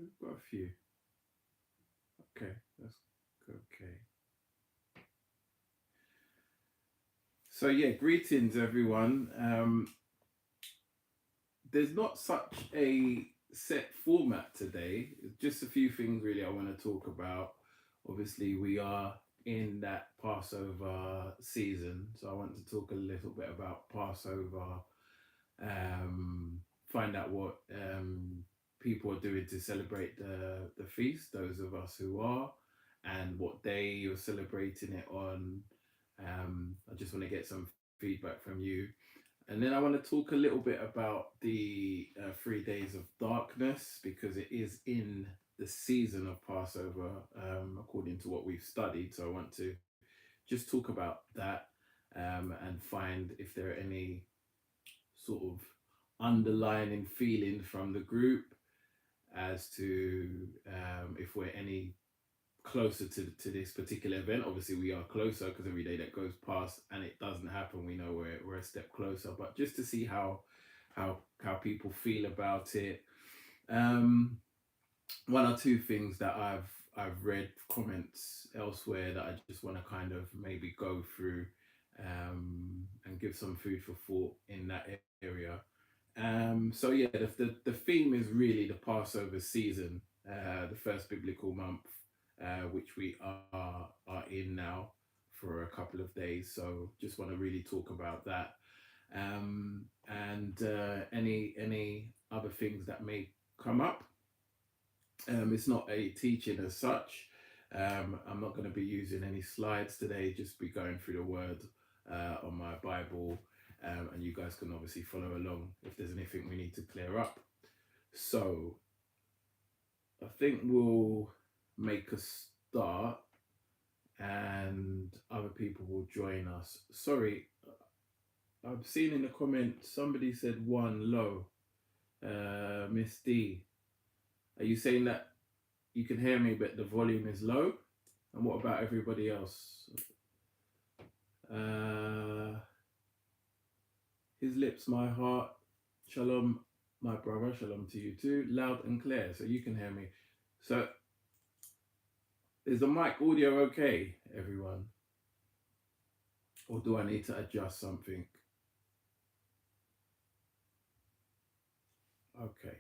we've got a few. Okay, that's okay. So yeah, greetings everyone. There's not such a set format today. Just a few things really I want to talk about. Obviously, we are in that Passover season, so I want to talk a little bit about Passover. Find out what people are doing to celebrate the feast. Those of us who are, and what day you're celebrating it on. I just want to get some feedback from you. And then I want to talk a little bit about the 3 days of darkness because it is in the season of Passover, according to what we've studied. So I want to just talk about that and find if there are any sort of underlining feelings from the group as to if we're any closer to this particular event. Obviously we are closer because every day that goes past and it doesn't happen, we know we're a step closer, but just to see how people feel about it. One or two things that I've read comments elsewhere that I just want to kind of maybe go through and give some food for thought in that area. So yeah, the theme is really the Passover season, the first biblical month, which we are in now for a couple of days. So just want to really talk about that, and any other things that may come up. It's not a teaching as such. I'm not going to be using any slides today. Just be going through the word on my Bible, and you guys can obviously follow along if there's anything we need to clear up. So I think we'll make a start, and other people will join us. Sorry, I've seen in the comments somebody said one low. Miss D, are you saying that you can hear me but the volume is low? And what about everybody else? His lips, my heart. Shalom, my brother. Shalom to you too. Loud and clear, so you can hear me. So, is the mic audio okay, everyone? Or do I need to adjust something? Okay,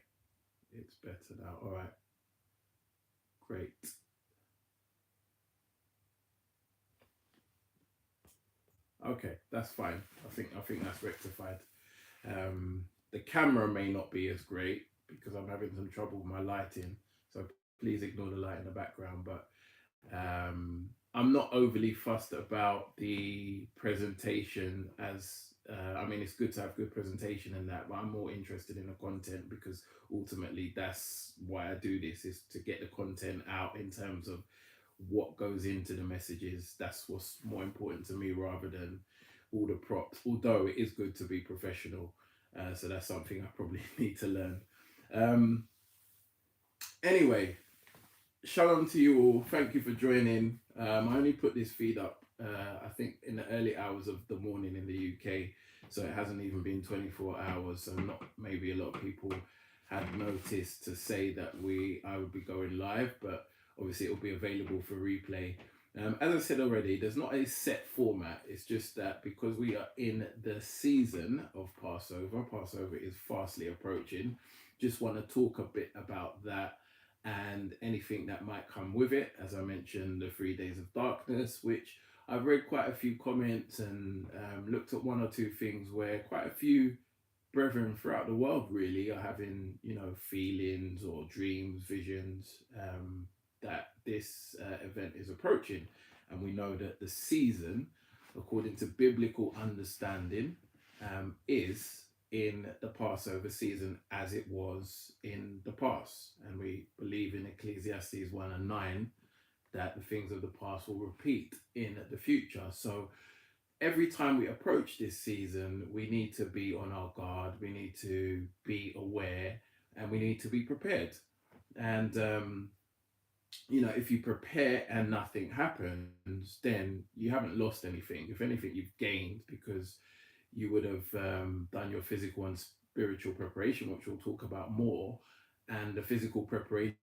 it's better now. All right, great. Okay, that's fine. I think that's rectified. The camera may not be as great because I'm having some trouble with my lighting, so please ignore the light in the background. But I'm not overly fussed about the presentation as I mean, it's good to have good presentation and that, but I'm more interested in the content because ultimately that's why I do this, is to get the content out in terms of what goes into the messages. That's what's more important to me rather than all the props, although it is good to be professional. So that's something I probably need to learn. Um, anyway, shalom to you all. Thank you for joining. I only put this feed up, I think, in the early hours of the morning in the UK, so it hasn't even been 24 hours. So not maybe a lot of people had noticed to say that I would be going live, but obviously it'll be available for replay. As I said already, there's not a set format. It's just that because we are in the season of Passover, Passover is fastly approaching. Just want to talk a bit about that and anything that might come with it. As I mentioned, the 3 days of darkness, which I've read quite a few comments and looked at one or two things where quite a few brethren throughout the world really are having, feelings or dreams, visions, that this event is approaching. And we know that the season, according to biblical understanding, is in the Passover season as it was in the past. And we believe in Ecclesiastes 1 and 9 that the things of the past will repeat in the future. So every time we approach this season, we need to be on our guard, we need to be aware, and we need to be prepared. And, if you prepare and nothing happens, then you haven't lost anything. If anything, you've gained because you would have done your physical and spiritual preparation, which we'll talk about more. and the physical preparation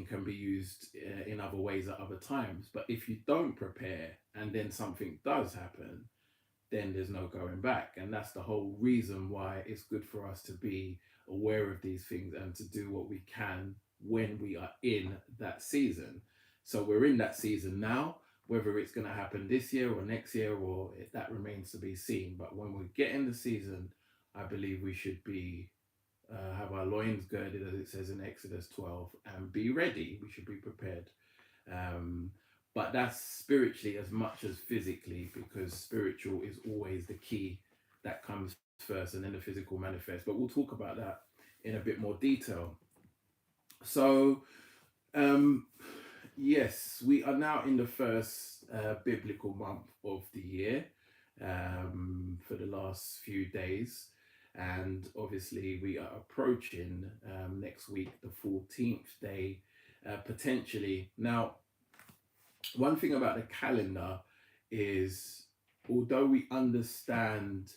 can be used in other ways at other times. But if you don't prepare and then something does happen, then there's no going back. And that's the whole reason why it's good for us to be aware of these things and to do what we can when we are in that season. So we're in that season now. Whether it's going to happen this year or next year, or that remains to be seen. But when we get in the season, I believe we should be have our loins girded, as it says in Exodus 12, and be ready. We should be prepared. Um, but that's spiritually as much as physically, because spiritual is always the key that comes first, and then the physical manifests. But we'll talk about that in a bit more detail. So, um, yes, we are now in the first biblical month of the year for the last few days. And obviously, we are approaching next week, the 14th day, potentially. Now, one thing about the calendar is, although we understand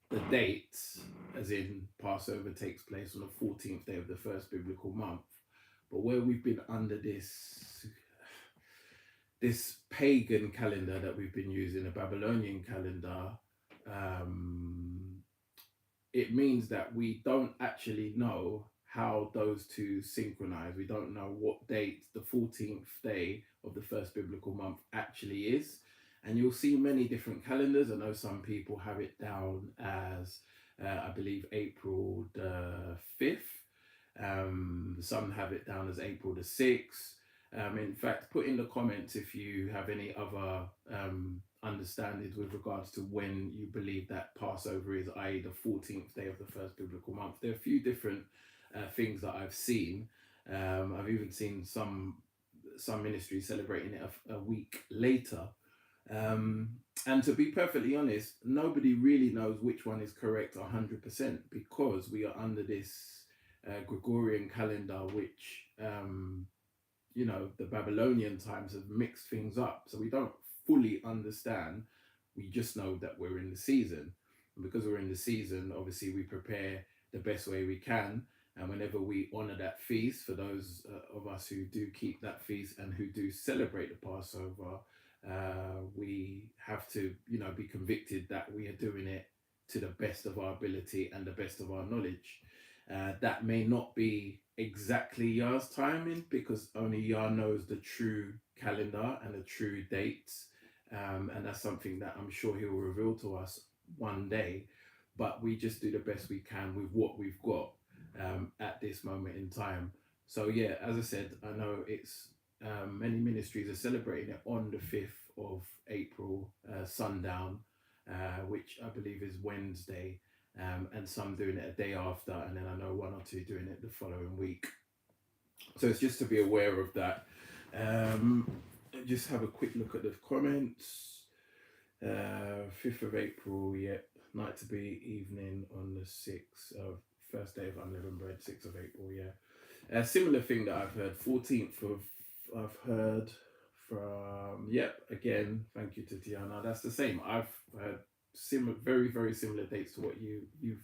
the dates, as in Passover takes place on the 14th day of the first biblical month, but where we've been under this pagan calendar that we've been using, a Babylonian calendar, um, it means that we don't actually know how those two synchronize. We don't know what date the 14th day of the first biblical month actually is. And you'll see many different calendars. I know some people have it down as, I believe, April the 5th. Some have it down as April the 6th. In fact, put in the comments if you have any other understandings with regards to when you believe that Passover is, i.e. the 14th day of the first biblical month. There are a few different things that I've seen. I've even seen some ministries celebrating it a week later. And to be perfectly honest, nobody really knows which one is correct 100%, because we are under this Gregorian calendar, which the Babylonian times have mixed things up. So we don't fully understand. We just know that we're in the season. And because we're in the season, obviously we prepare the best way we can. And whenever we honor that feast, for those of us who do keep that feast and who do celebrate the Passover, we have to, be convicted that we are doing it to the best of our ability and the best of our knowledge. That may not be exactly Yah's timing, because only Yah knows the true calendar and the true dates. And that's something that I'm sure he'll reveal to us one day. But we just do the best we can with what we've got at this moment in time. So yeah, as I said, I know it's many ministries are celebrating it on the 5th of April, sundown, which I believe is Wednesday. And some doing it a day after, and then I know one or two doing it the following week. So it's just to be aware of that. Just have a quick look at the comments. 5th of April, yep. Night to be evening on the 6th of first day of unleavened bread, 6th of April, yeah. A similar thing that I've heard, 14th of, I've heard from, yep, again, thank you to Tiana. That's the same. I've heard very, very similar dates to what you've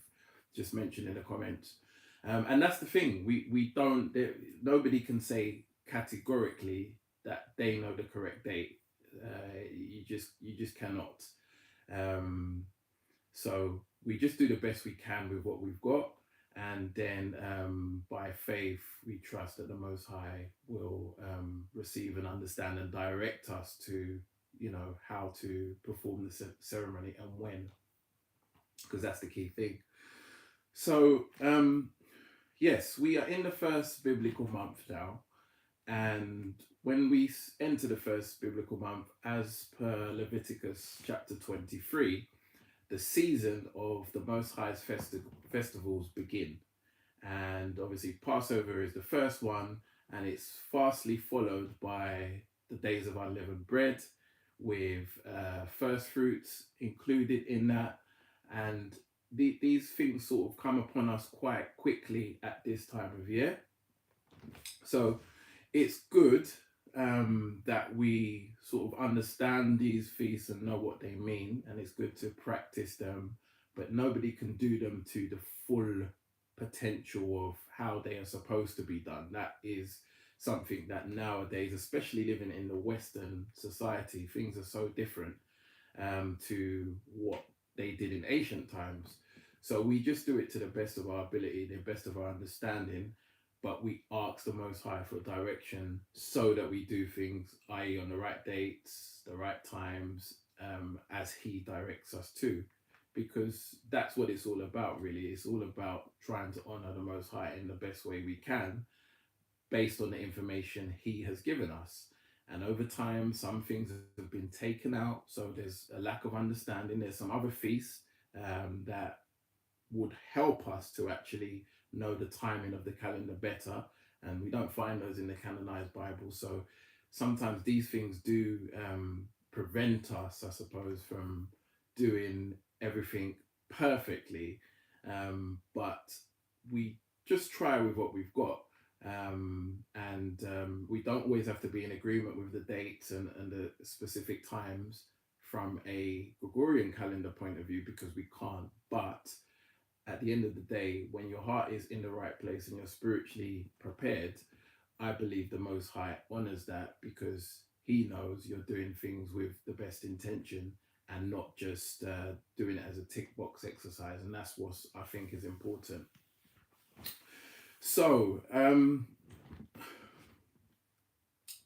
just mentioned in the comments. And that's the thing. We don't, nobody can say categorically that they know the correct date. You just cannot. So we just do the best we can with what we've got, and then by faith we trust that the Most High will receive and understand and direct us to how to perform the ceremony and when, because that's the key thing. So yes, we are in the first biblical month now. And when we enter the first biblical month, as per Leviticus chapter 23, the season of the Most High's festivals begin. And obviously Passover is the first one, and it's fastly followed by the days of unleavened bread, with first fruits included in that. And these things sort of come upon us quite quickly at this time of year. So it's good that we sort of understand these feasts and know what they mean, and it's good to practice them, but nobody can do them to the full potential of how they are supposed to be done. That is something that nowadays, especially living in the Western society, things are so different to what they did in ancient times. So we just do it to the best of our ability, the best of our understanding, but we ask the Most High for direction so that we do things, i.e., on the right dates, the right times, as He directs us to. Because that's what it's all about, really. It's all about trying to honor the Most High in the best way we can, based on the information He has given us. And over time, some things have been taken out, so there's a lack of understanding. There's some other feasts that would help us to actually know the timing of the calendar better, and we don't find those in the canonized Bible. So sometimes these things do prevent us, I suppose, from doing everything perfectly, but we just try with what we've got. And we don't always have to be in agreement with the dates and the specific times from a Gregorian calendar point of view, because we can't. But at the end of the day, when your heart is in the right place and you're spiritually prepared, I believe the Most High honors that, because He knows you're doing things with the best intention and not just doing it as a tick box exercise. And that's what I think is important. So,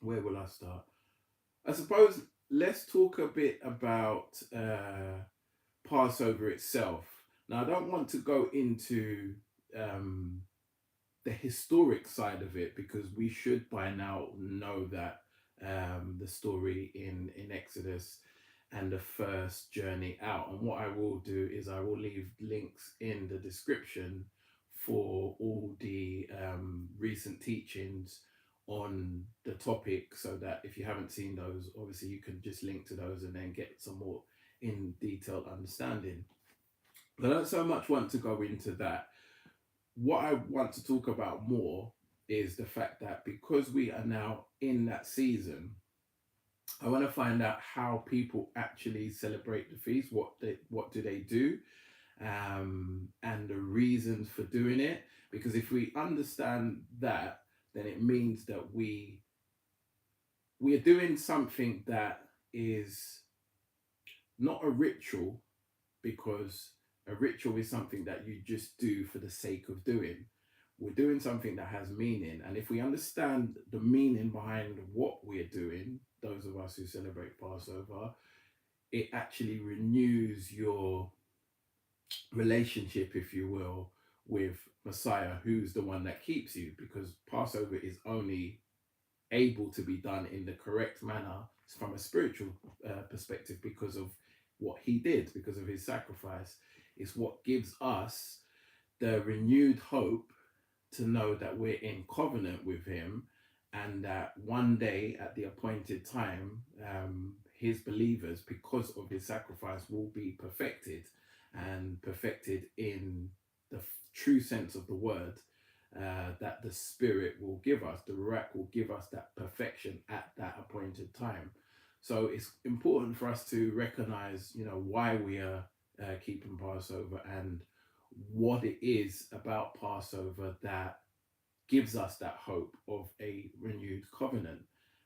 where will I start? I suppose let's talk a bit about Passover itself. Now, I don't want to go into the historic side of it, because we should by now know that the story in Exodus and the first journey out. And what I will do is I will leave links in the description for all the recent teachings on the topic, so that if you haven't seen those, obviously you can just link to those and then get some more in detailed understanding. But I don't so much want to go into that. What I want to talk about more is the fact that because we are now in that season, I want to find out how people actually celebrate the feast. What do they do, and the reasons for doing it. Because if we understand that, then it means that we are doing something that is not a ritual, because a ritual is something that you just do for the sake of doing. We're doing something that has meaning. And if we understand the meaning behind what we're doing, those of us who celebrate Passover, it actually renews your relationship, if you will, with Messiah, who's the one that keeps you. Because Passover is only able to be done in the correct manner from a spiritual perspective, because of what He did, because of His sacrifice. It's what gives us the renewed hope to know that we're in covenant with Him, and that one day at the appointed time, His believers, because of His sacrifice, will be perfected, and perfected in the true sense of the word, that the Spirit will give us, the Ruach will give us that perfection at that appointed time. So it's important for us to recognize, why we are keeping Passover, and what it is about Passover that gives us that hope of a renewed covenant.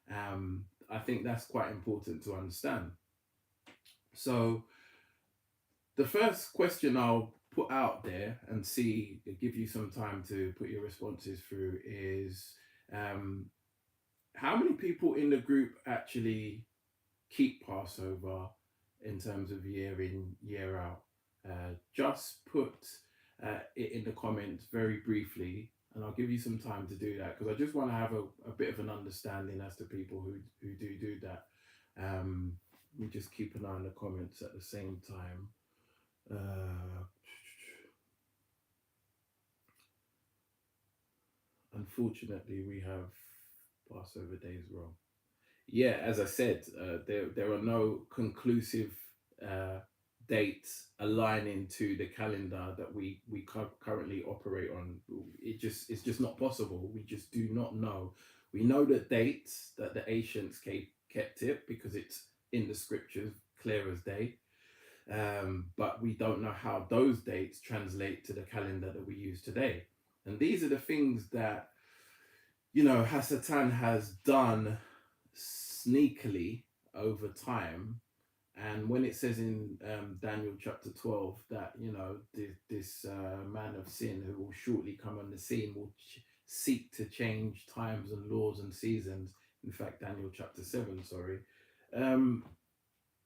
I think that's quite important to understand. So the first question I'll put out there and give you some time to put your responses through is, how many people in the group actually keep Passover in terms of year in, year out? Just put it in the comments very briefly, and I'll give you some time to do that, because I just want to have a bit of an understanding as to people who do that. We just keep an eye on the comments at the same time. Unfortunately, we have Passover days wrong. Yeah, as I said, there are no conclusive dates aligning to the calendar that we currently operate on. It's just not possible. We just do not know. We know the dates that the ancients kept it, because it's in the scriptures, clear as day. But we don't know how those dates translate to the calendar that we use today. And these are the things that, Hasatan has done sneakily over time. And when it says in Daniel chapter 12 that, this man of sin who will shortly come on the scene will seek to change times and laws and seasons, in fact, Daniel chapter 7, sorry. Um,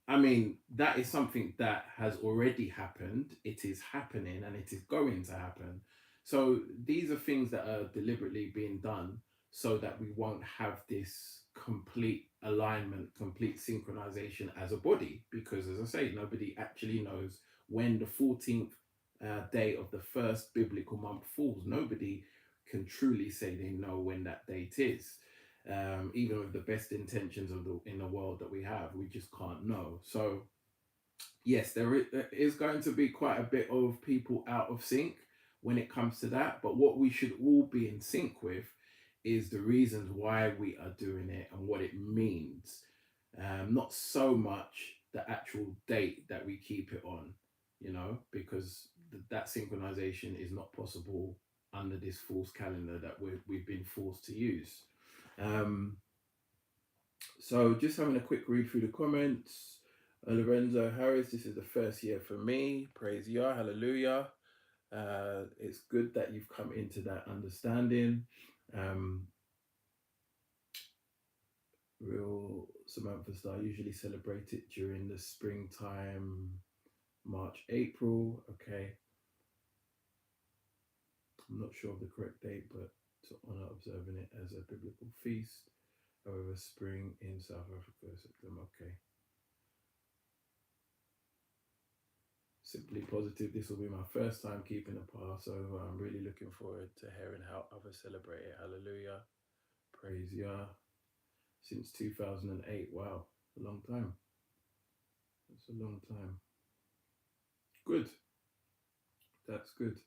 I mean, that is something that has already happened. It is happening and it is going to happen. So these are things that are deliberately being done so that we won't have this complete alignment, complete synchronization as a body. Because, as I say, nobody actually knows when the 14th day of the first biblical month falls. Nobody can truly say they know when that date is. Even with the best intentions of in the world that we have, we just can't know. So yes, there is going to be quite a bit of people out of sync when it comes to that. But what we should all be in sync with is the reasons why we are doing it and what it means. Not so much the actual date that we keep it on, because that synchronization is not possible under this false calendar that we've been forced to use. Um, so just having a quick read through the comments. Lorenzo Harris, this is the first year for me. Praise Yah, hallelujah. It's good that you've come into that understanding. Real Samantha Star usually celebrate it during the springtime, March, April. Okay. I'm not sure of the correct date, but to honor observing it as a biblical feast. However, spring in South Africa, September. Okay. Simply positive. This will be my first time keeping a Passover. I'm really looking forward to hearing how others celebrate it. Hallelujah. Praise Yah. Since 2008. Wow. A long time. That's a long time. Good. That's good.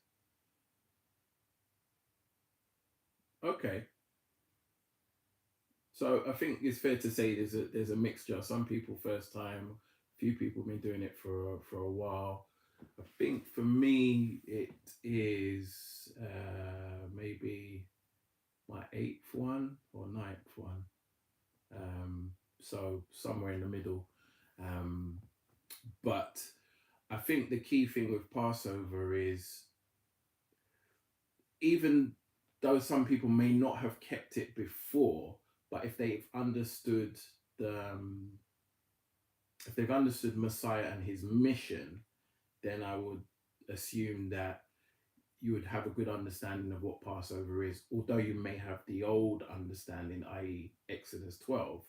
Okay. So I think it's fair to say there's a mixture. Some people first time, a few people been doing it for a while. I think for me it is maybe my 8th one or 9th one. So somewhere in the middle. But I think the key thing with Passover is, even though some people may not have kept it before, but the if they've understood Messiah and his mission, then I would assume that you would have a good understanding of what Passover is, although you may have the old understanding, i.e., Exodus 12,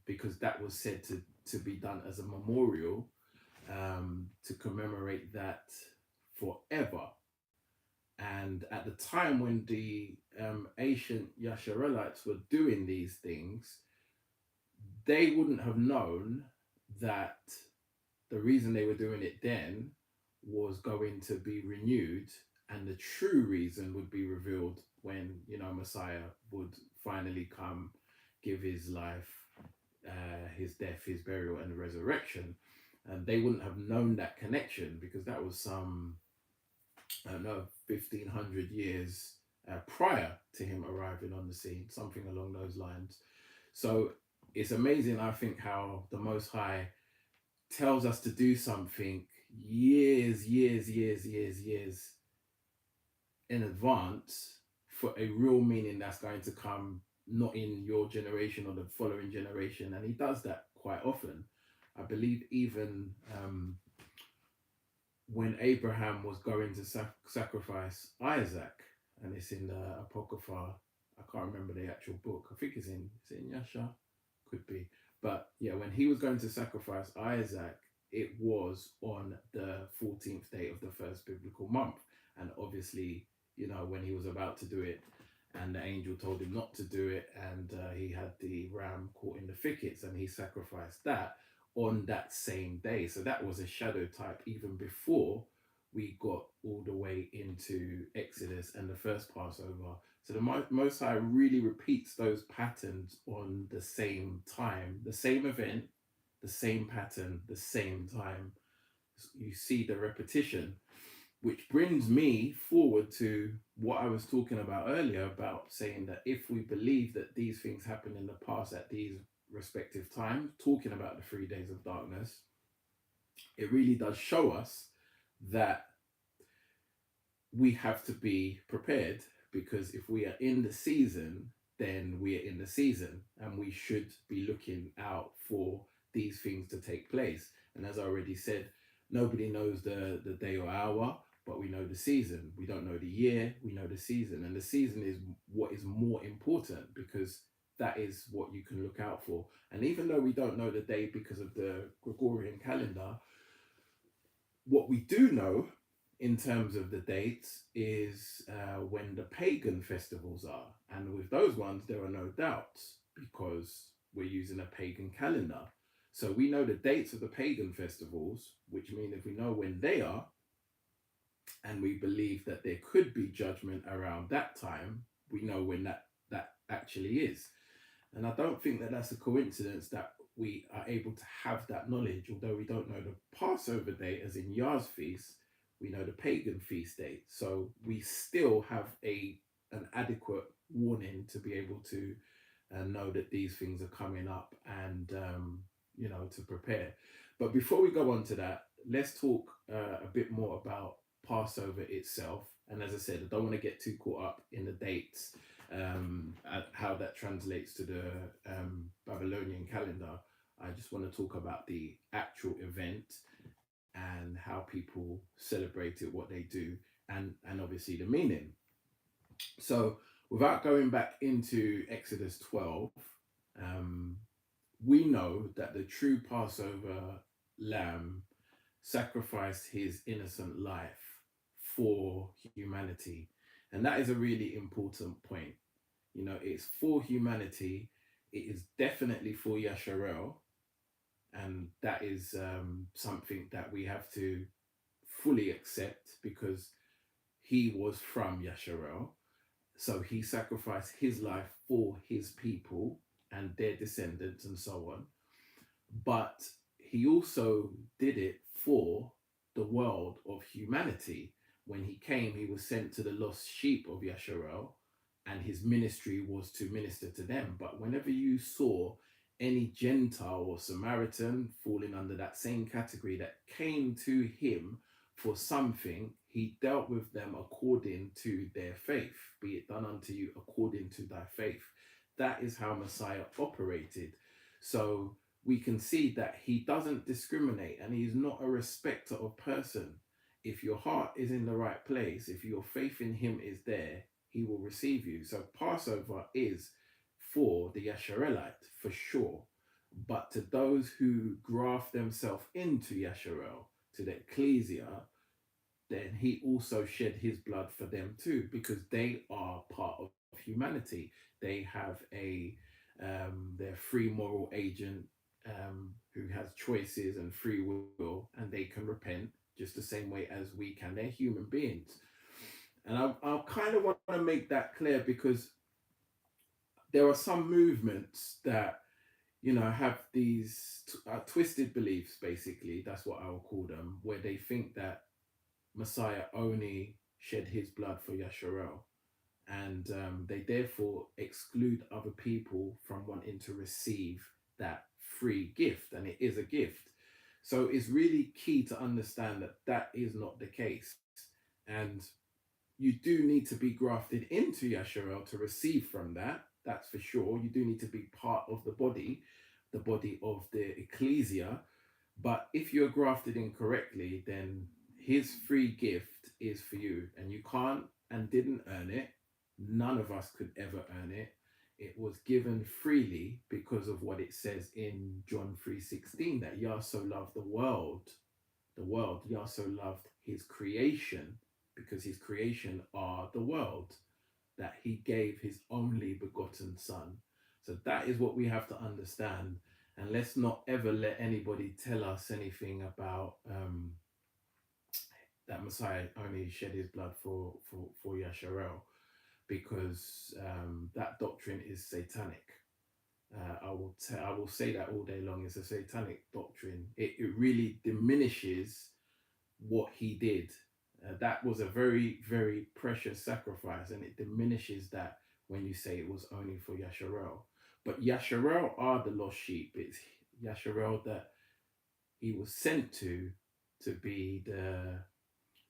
because that was said to be done as a memorial, to commemorate that forever. And at the time when the ancient Yasharelites were doing these things, they wouldn't have known that the reason they were doing it then was going to be renewed, and the true reason would be revealed when Messiah would finally come, give his life, his death, his burial, and resurrection. And they wouldn't have known that connection because that was some, I don't know, 1500 years prior to him arriving on the scene, something along those lines. So it's amazing, I think, how the Most High tells us to do something years in advance for a real meaning that's going to come not in your generation or the following generation. And he does that quite often. I believe even when Abraham was going to sacrifice Isaac, and it's in the Apocrypha. I can't remember the actual book. I think it's in Yasha, could be. But yeah, when he was going to sacrifice Isaac, it was on the 14th day of the first biblical month. And obviously, when he was about to do it, and the angel told him not to do it, and he had the ram caught in the thickets, and he sacrificed that on that same day. So that was a shadow type even before we got all the way into Exodus and the first Passover. So the Most High really repeats those patterns on the same time, the same event, the same pattern, the same time. You see the repetition, which brings me forward to what I was talking about earlier about saying that if we believe that these things happened in the past at these respective times, talking about the 3 days of darkness, it really does show us that we have to be prepared, because if we are in the season, then we are in the season and we should be looking out for these things to take place. And as I already said, nobody knows the day or hour, but we know the season. We don't know the year, we know the season. And the season is what is more important, because that is what you can look out for. And even though we don't know the day because of the Gregorian calendar, what we do know in terms of the dates is when the pagan festivals are. And with those ones, there are no doubts, because we're using a pagan calendar. So we know the dates of the pagan festivals, which mean if we know when they are, and we believe that there could be judgment around that time, we know when that actually is. And I don't think that that's a coincidence that we are able to have that knowledge, although we don't know the Passover date, as in Yah's feast, we know the pagan feast date. So we still have an adequate warning to be able to know that these things are coming up, and to prepare. But before we go on to that, let's talk a bit more about Passover itself. And as I said, I don't want to get too caught up in the dates, how that translates to the Babylonian calendar. I just want to talk about the actual event and how people celebrate it, what they do, and obviously the meaning. So, without going back into Exodus 12, um, we know that the true Passover lamb sacrificed his innocent life for humanity. And that is a really important point. It's for humanity. It is definitely for Yasharel. And that is something that we have to fully accept, because he was from Yasharel. So he sacrificed his life for his people and their descendants and so on. But he also did it for the world of humanity. When he came, he was sent to the lost sheep of Yasharel, and his ministry was to minister to them. But whenever you saw any Gentile or Samaritan falling under that same category that came to him for something, he dealt with them according to their faith. Be it done unto you according to thy faith. That is how Messiah operated. So we can see that he doesn't discriminate, and he's not a respecter of person. If your heart is in the right place, if your faith in him is there, he will receive you. So Passover is for the Yasharelite, for sure. But to those who graft themselves into Yasharel, to the ecclesia, then he also shed his blood for them too, because they are part of humanity. They have their free moral agent, who has choices and free will, and they can repent just the same way as we can. They're human beings. And I kind of want to make that clear, because there are some movements that have these twisted beliefs, basically. That's what I will call them, where they think that Messiah only shed his blood for Yasharel, and they therefore exclude other people from wanting to receive that free gift, and it is a gift. So it's really key to understand that that is not the case, and you do need to be grafted into Yasharel to receive from that. That's for sure. You do need to be part of the body of the ecclesia. But if you're grafted in correctly, then his free gift is for you, and you can't and didn't earn it. None of us could ever earn it. It was given freely because of what it says in John 3:16, that Yah so loved the world, Yah so loved his creation, because his creation are the world, that he gave his only begotten son. So that is what we have to understand. And let's not ever let anybody tell us anything about that Messiah only shed his blood for Yasharel, because that doctrine is satanic. I will say that all day long. It's a satanic doctrine. It really diminishes what he did. That was a very, very precious sacrifice, and it diminishes that when you say it was only for Yasharel. But Yasharel are the lost sheep. It's Yasharel that he was sent to be the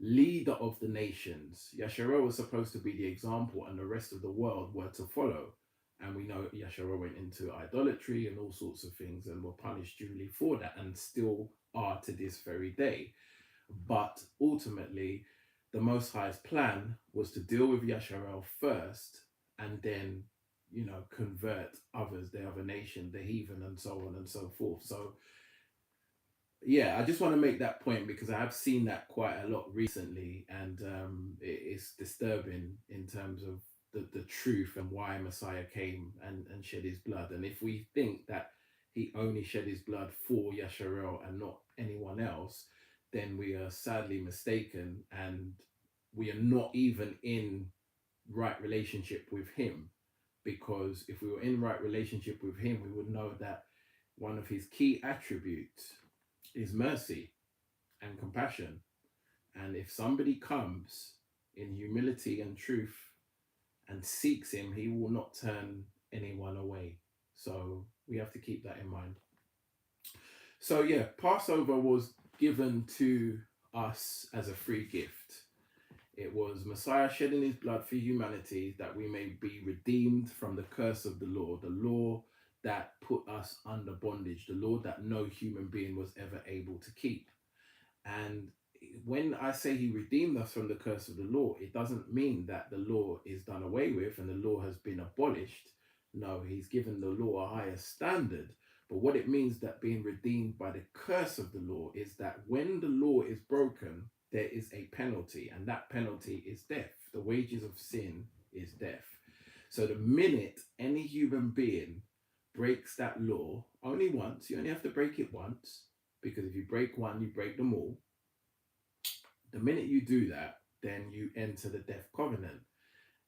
leader of the nations. Yasharel was supposed to be the example, and the rest of the world were to follow. And we know Yasharel went into idolatry and all sorts of things and were punished duly for that, and still are to this very day. But ultimately, the Most High's plan was to deal with Yasharel first and then, convert others, the other nation, the heathen, and so on and so forth. So, yeah, I just want to make that point because I have seen that quite a lot recently, and it's disturbing in terms of the truth and why Messiah came and shed his blood. And if we think that he only shed his blood for Yasharel and not anyone else, then we are sadly mistaken, and we are not even in right relationship with him. Because if we were in right relationship with him, we would know that one of his key attributes is mercy and compassion. And if somebody comes in humility and truth and seeks him, he will not turn anyone away. So we have to keep that in mind. So, yeah, Passover was given to us as a free gift. It was Messiah shedding his blood for humanity that we may be redeemed from the curse of the law that put us under bondage, the law that no human being was ever able to keep. And when I say he redeemed us from the curse of the law, it doesn't mean that the law is done away with and the law has been abolished. No, he's given the law a higher standard. But what it means that being redeemed by the curse of the law is that when the law is broken, there is a penalty, and that penalty is death. The wages of sin is death. So the minute any human being breaks that law only once, you only have to break it once, because if you break one, you break them all. The minute you do that, then you enter the death covenant.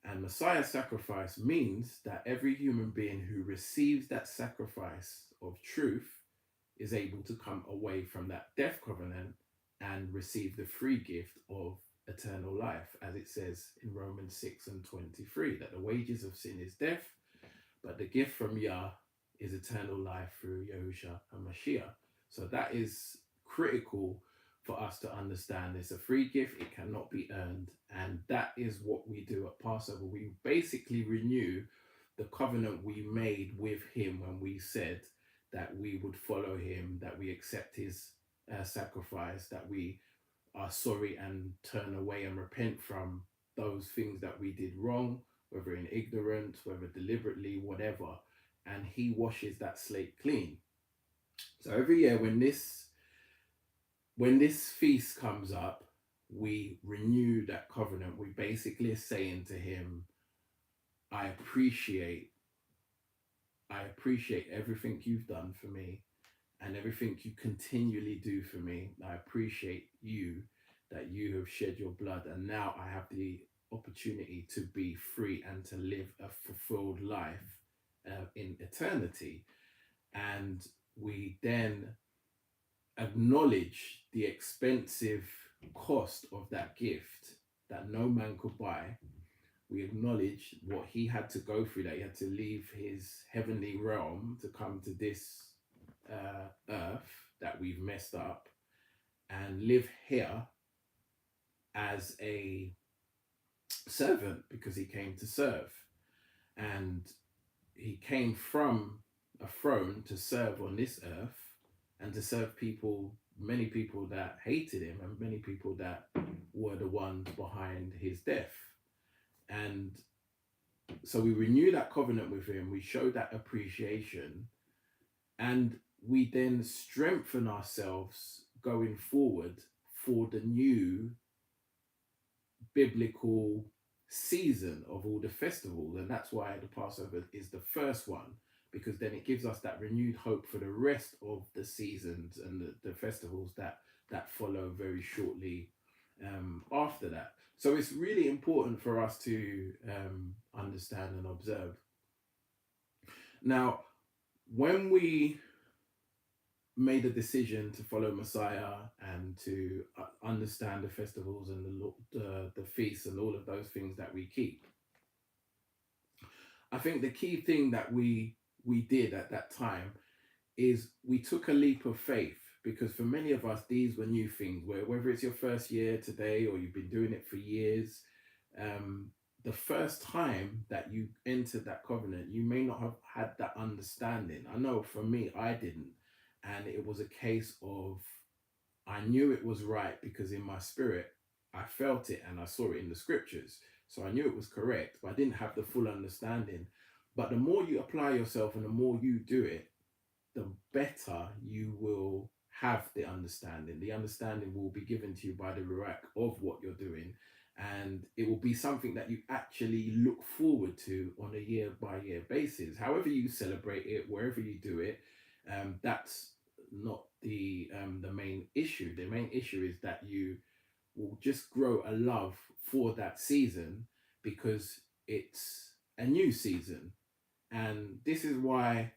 And Messiah's sacrifice means that every human being who receives that sacrifice of truth is able to come away from that death covenant and receive the free gift of eternal life, as it says in Romans 6 and 23, that the wages of sin is death, but the gift from Yah is eternal life through Yahusha and Mashiach. So that is critical for us to understand. It's a free gift, it cannot be earned. And that is what we do at Passover. We basically renew the covenant we made with him when we said that we would follow him, that we accept his sacrifice, that we are sorry and turn away and repent from those things that we did wrong, whether in ignorance, whether deliberately, whatever. And he washes that slate clean. So every year when this feast comes up, we renew that covenant. We basically are saying to him, I appreciate everything you've done for me and everything you continually do for me. I appreciate you, that you have shed your blood, and now I have the opportunity to be free and to live a fulfilled life in eternity. And we then acknowledge the expensive cost of that gift that no man could buy. We acknowledge what he had to go through, that he had to leave his heavenly realm to come to this earth that we've messed up and live here as a servant, because he came to serve. And he came from a throne to serve on this earth and to serve people, many people that hated him and many people that were the ones behind his death. And so we renew that covenant with him, we show that appreciation, and we then strengthen ourselves going forward for the new biblical season of all the festivals. And that's why the Passover is the first one, because then it gives us that renewed hope for the rest of the seasons and the festivals that follow very shortly after that. So it's really important for us to understand and observe. Now, when we made a decision to follow Messiah and to understand the festivals and the feasts and all of those things that we keep, I think the key thing that we did at that time is we took a leap of faith, because for many of us these were new things, where whether it's your first year today or you've been doing it for years, um, the first time that you entered that covenant you may not have had that understanding. I know for me I didn't, and it was a case of I knew it was right because in my spirit I felt it and I saw it in the scriptures, so I knew it was correct, but I didn't have the full understanding. But the more you apply yourself and the more you do it, the better you will have the understanding. The understanding will be given to you by the Ruach of what you're doing, and it will be something that you actually look forward to on a year by year basis. However you celebrate it, wherever you do it, that's not the main issue. The main issue is that you will just grow a love for that season because it's a new season. And this is why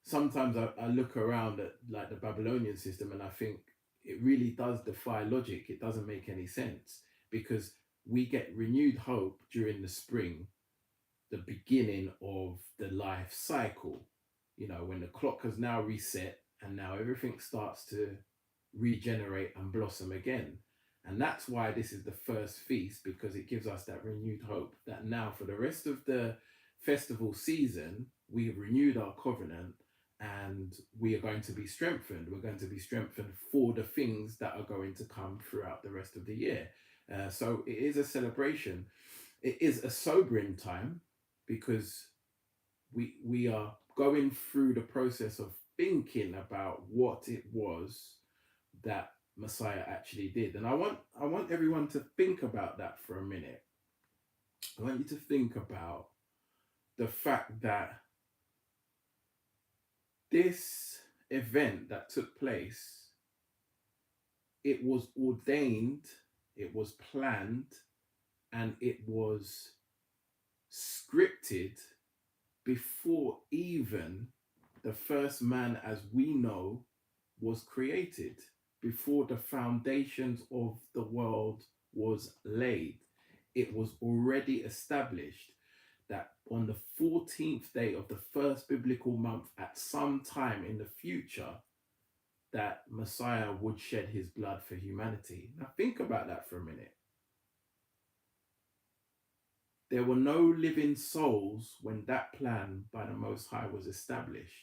sometimes I look around at like the Babylonian system and I think it really does defy logic. It doesn't make any sense, because we get renewed hope during the spring, the beginning of the life cycle. You know, when the clock has now reset and now everything starts to regenerate and blossom again. And that's why this is the first feast, because it gives us that renewed hope that now for the rest of the festival season, we have renewed our covenant and we are going to be strengthened. We're going to be strengthened for the things that are going to come throughout the rest of the year. So it is a celebration. It is a sobering time, because we are going through the process of thinking about what it was that Messiah actually did. And I want everyone to think about that for a minute. I want you to think about the fact that this event that took place, it was ordained, it was planned, and it was scripted before even the first man as we know was created, before the foundations of the world was laid. It was already established that on the 14th day of the first biblical month, at some time in the future, that Messiah would shed his blood for humanity. Now think about that for a minute. There were no living souls when that plan by the Most High was established.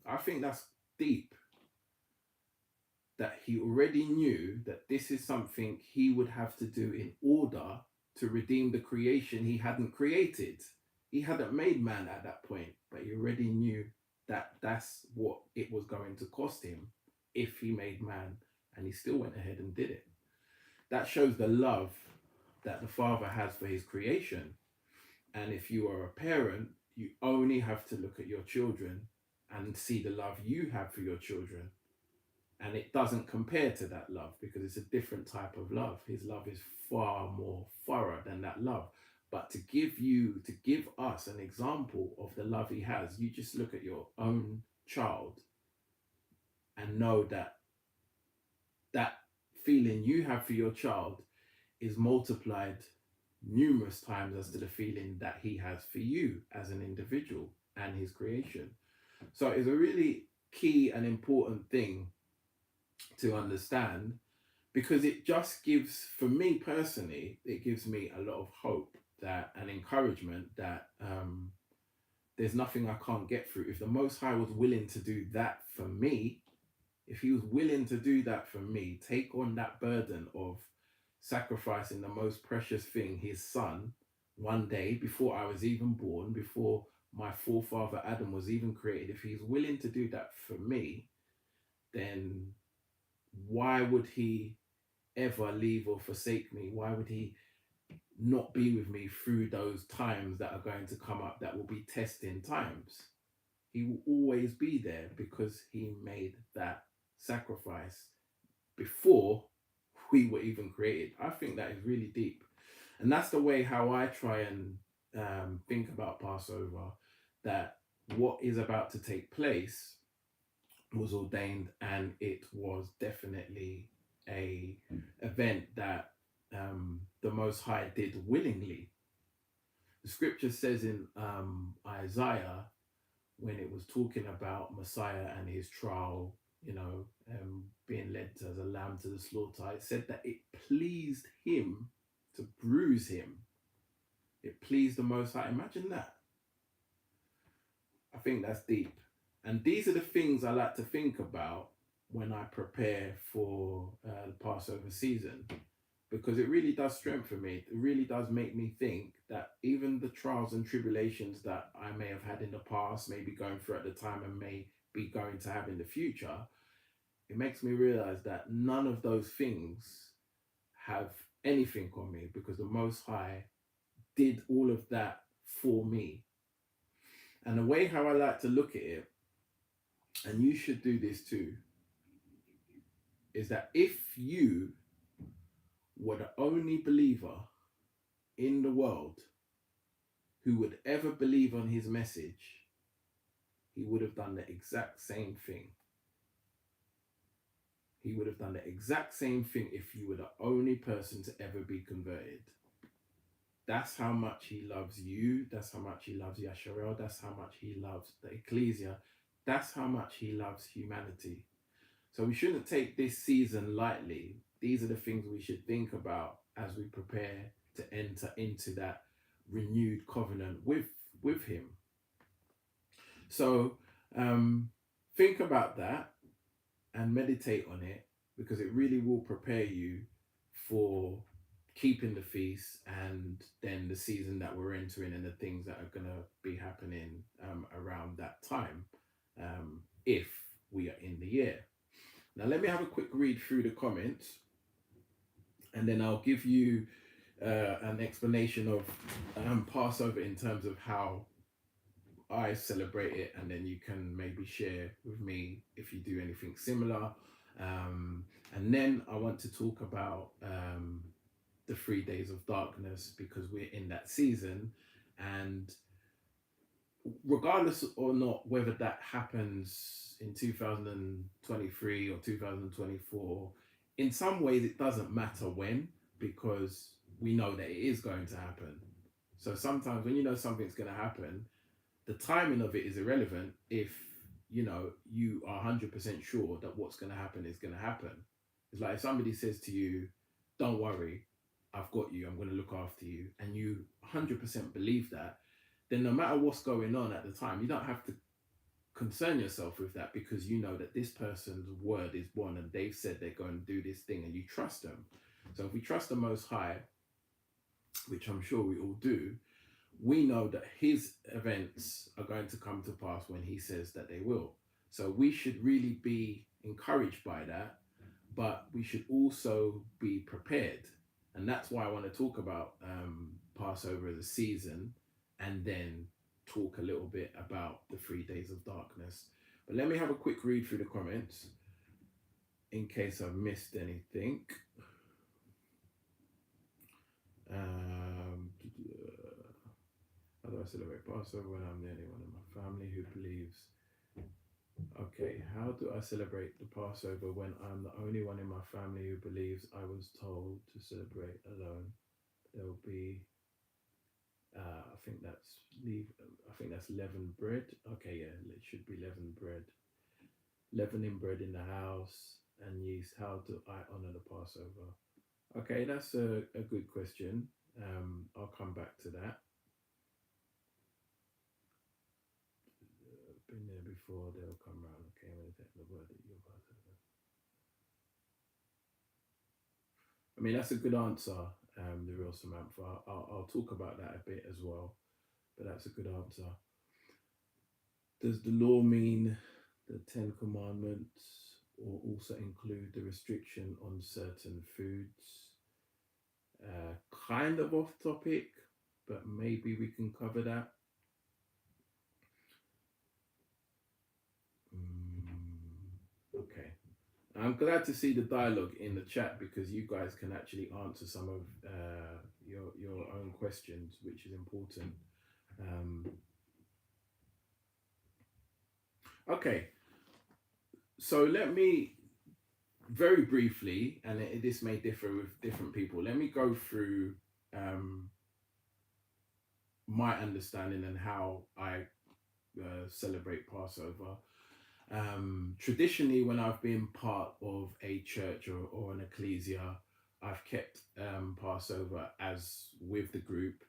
I think that's deep, that he already knew that this is something he would have to do in order to redeem the creation he hadn't created. He hadn't made man at that point, but he already knew that that's what it was going to cost him if he made man, and he still went ahead and did it. That shows the love that the Father has for his creation. And if you are a parent, you only have to look at your children and see the love you have for your children. And it doesn't compare to that love, because it's a different type of love. His love is far more thorough than that love. But to give us an example of the love he has, you just look at your own child and know that that feeling you have for your child is multiplied numerous times as to the feeling that he has for you as an individual and his creation. So it's a really key and important thing to understand, because it just gives, for me personally, it gives me a lot of hope that and encouragement that there's nothing I can't get through. If the Most High was willing to do that for me, if he was willing to do that for me, take on that burden of sacrificing the most precious thing, his son, one day before I was even born, before my forefather Adam was even created, if he's willing to do that for me, then why would he ever leave or forsake me? Why would he not be with me through those times that are going to come up that will be testing times? He will always be there because he made that sacrifice before we were even created. I think that is really deep. And that's the way how I try and think about Passover. that what is about to take place was ordained, and it was definitely a event that the Most High did willingly. The scripture says in Isaiah, when it was talking about Messiah and his trial, being led as a lamb to the slaughter, it said that it pleased him to bruise him. It pleased the Most High. Imagine that. I think that's deep. And these are the things I like to think about when I prepare for the Passover season, because it really does strengthen me. It really does make me think that even the trials and tribulations that I may have had in the past, maybe going through at the time and may be going to have in the future, it makes me realize that none of those things have anything on me, because the Most High did all of that for me. And the way how I like to look at it, and you should do this too, is that if you were the only believer in the world who would ever believe on his message, he would have done the exact same thing. He would have done the exact same thing if you were the only person to ever be converted. That's how much he loves you. That's how much he loves Yasharel. That's how much he loves the Ecclesia. That's how much he loves humanity. So we shouldn't take this season lightly. These are the things we should think about as we prepare to enter into that renewed covenant with him. So think about that and meditate on it, because it really will prepare you for keeping the feast and then the season that we're entering and the things that are going to be happening around that time, if we are in the year. Now, let me have a quick read through the comments, and then I'll give you an explanation of Passover in terms of how I celebrate it, and then you can maybe share with me if you do anything similar. And then I want to talk about the 3 days of darkness, because we're in that season, and regardless or not whether that happens in 2023 or 2024, in some ways it doesn't matter when, because we know that it is going to happen. So sometimes when you know something's going to happen, the timing of it is irrelevant if you are 100% sure that what's going to happen is going to happen. It's like if somebody says to you, don't worry, I've got you, I'm going to look after you, and you 100% believe that, then no matter what's going on at the time, you don't have to concern yourself with that, because you know that this person's word is one and they've said they're going to do this thing, and you trust them. So if we trust the Most High, which I'm sure we all do, we know that his events are going to come to pass when he says that they will. So we should really be encouraged by that, but we should also be prepared. And that's why I want to talk about Passover as a season, and then talk a little bit about the 3 days of darkness. But let me have a quick read through the comments in case I've missed anything. How do I celebrate Passover when I'm the only one in my family who believes? Okay, how do I celebrate the Passover when I'm the only one in my family who believes I was told to celebrate alone? There'll be, I think that's leavened bread. Okay, yeah, it should be leavened bread. Leavening bread in the house and yeast. How do I honor the Passover? Okay, that's a good question. I'll come back to that. Been there before, they'll come around. Okay, I'm going to take the word that you're about to. I mean, that's a good answer, the real Samantha. I'll talk about that a bit as well, but that's a good answer. Does the law mean the 10 Commandments, or also include the restriction on certain foods? Kind of off topic, but maybe we can cover that. Okay. I'm glad to see the dialogue in the chat, because you guys can actually answer some of your own questions, which is important. Okay, so let me very briefly, and this may differ with different people. Let me go through um, my understanding and how I celebrate Passover. Traditionally, when I've been part of a church or an ecclesia, I've kept Passover as with the group,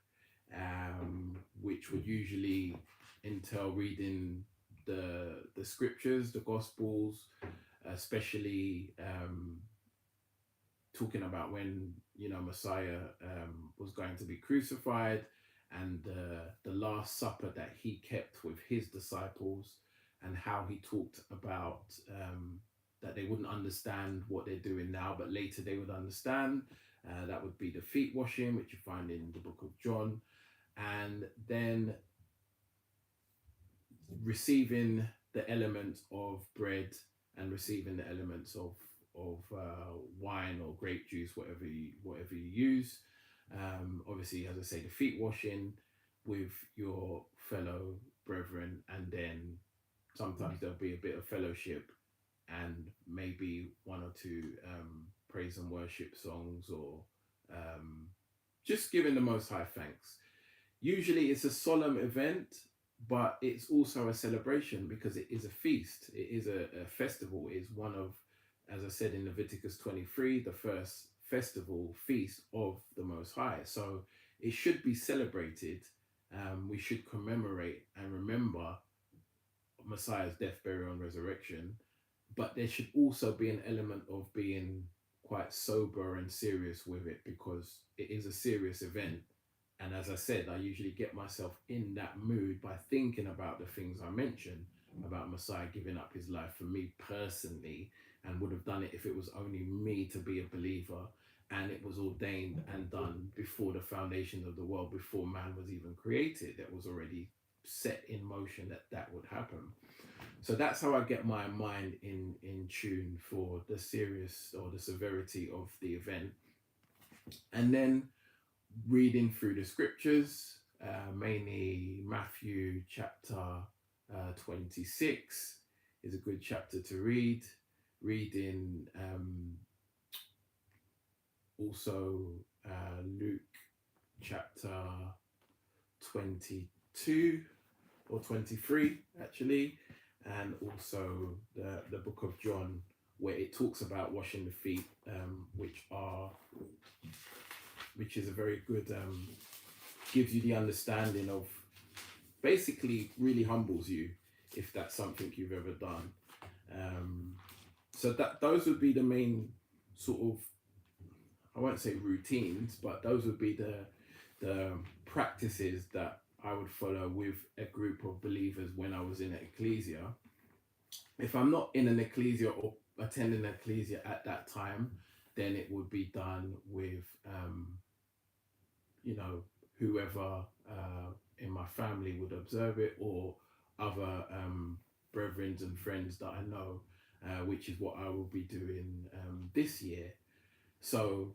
which would usually entail reading the scriptures, the gospels, especially talking about when Messiah was going to be crucified, and the Last Supper that he kept with his disciples, and how he talked about that they wouldn't understand what they're doing now, but later they would understand. That would be the feet washing, which you find in the book of John, and then receiving the elements of bread and receiving the elements of wine or grape juice, whatever you use. Obviously, as I say, the feet washing with your fellow brethren, and then sometimes there'll be a bit of fellowship and maybe one or two praise and worship songs, or um, just giving the Most High thanks. Usually it's a solemn event, but it's also a celebration because it is a feast. It is a festival. It is one of, as I said in Leviticus 23, the first festival feast of the Most High. So it should be celebrated. We should commemorate and remember Messiah's death, burial, and resurrection. But there should also be an element of being quite sober and serious with it, because it is a serious event. And as I said, I usually get myself in that mood by thinking about the things I mentioned about Messiah giving up his life for me personally, and would have done it if it was only me to be a believer. And it was ordained and done before the foundations of the world, before man was even created. That was already set in motion that would happen. So that's how I get my mind in tune for the serious or the severity of the event. And then reading through the scriptures, mainly Matthew chapter 26 is a good chapter to read. Reading also Luke chapter 22 or 23 actually, and also the book of John, where it talks about washing the feet, which is a very good, gives you the understanding of, basically really humbles you if that's something you've ever done. So that those would be the main sort of, I won't say routines, but those would be the practices that I would follow with a group of believers when I was in an ecclesia. If I'm not in an ecclesia or attending an ecclesia at that time, then it would be done with whoever in my family would observe it, or other brethren and friends that I know, which is what I will be doing this year. So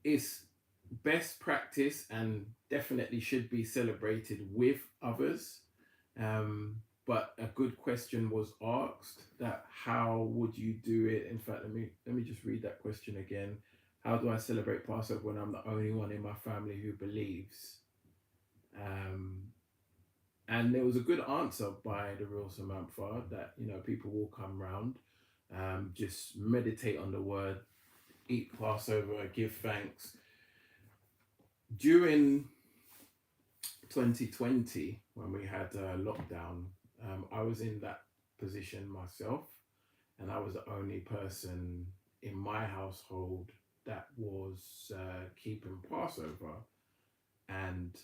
it's best practice and definitely should be celebrated with others. But a good question was asked, that how would you do it? In fact, let me just read that question again. How do I celebrate Passover when I'm the only one in my family who believes? And there was a good answer by the real Samantha, that people will come round, just meditate on the word, eat Passover, give thanks. During 2020, when we had lockdown, I was in that position myself, and I was the only person in my household that was keeping Passover. And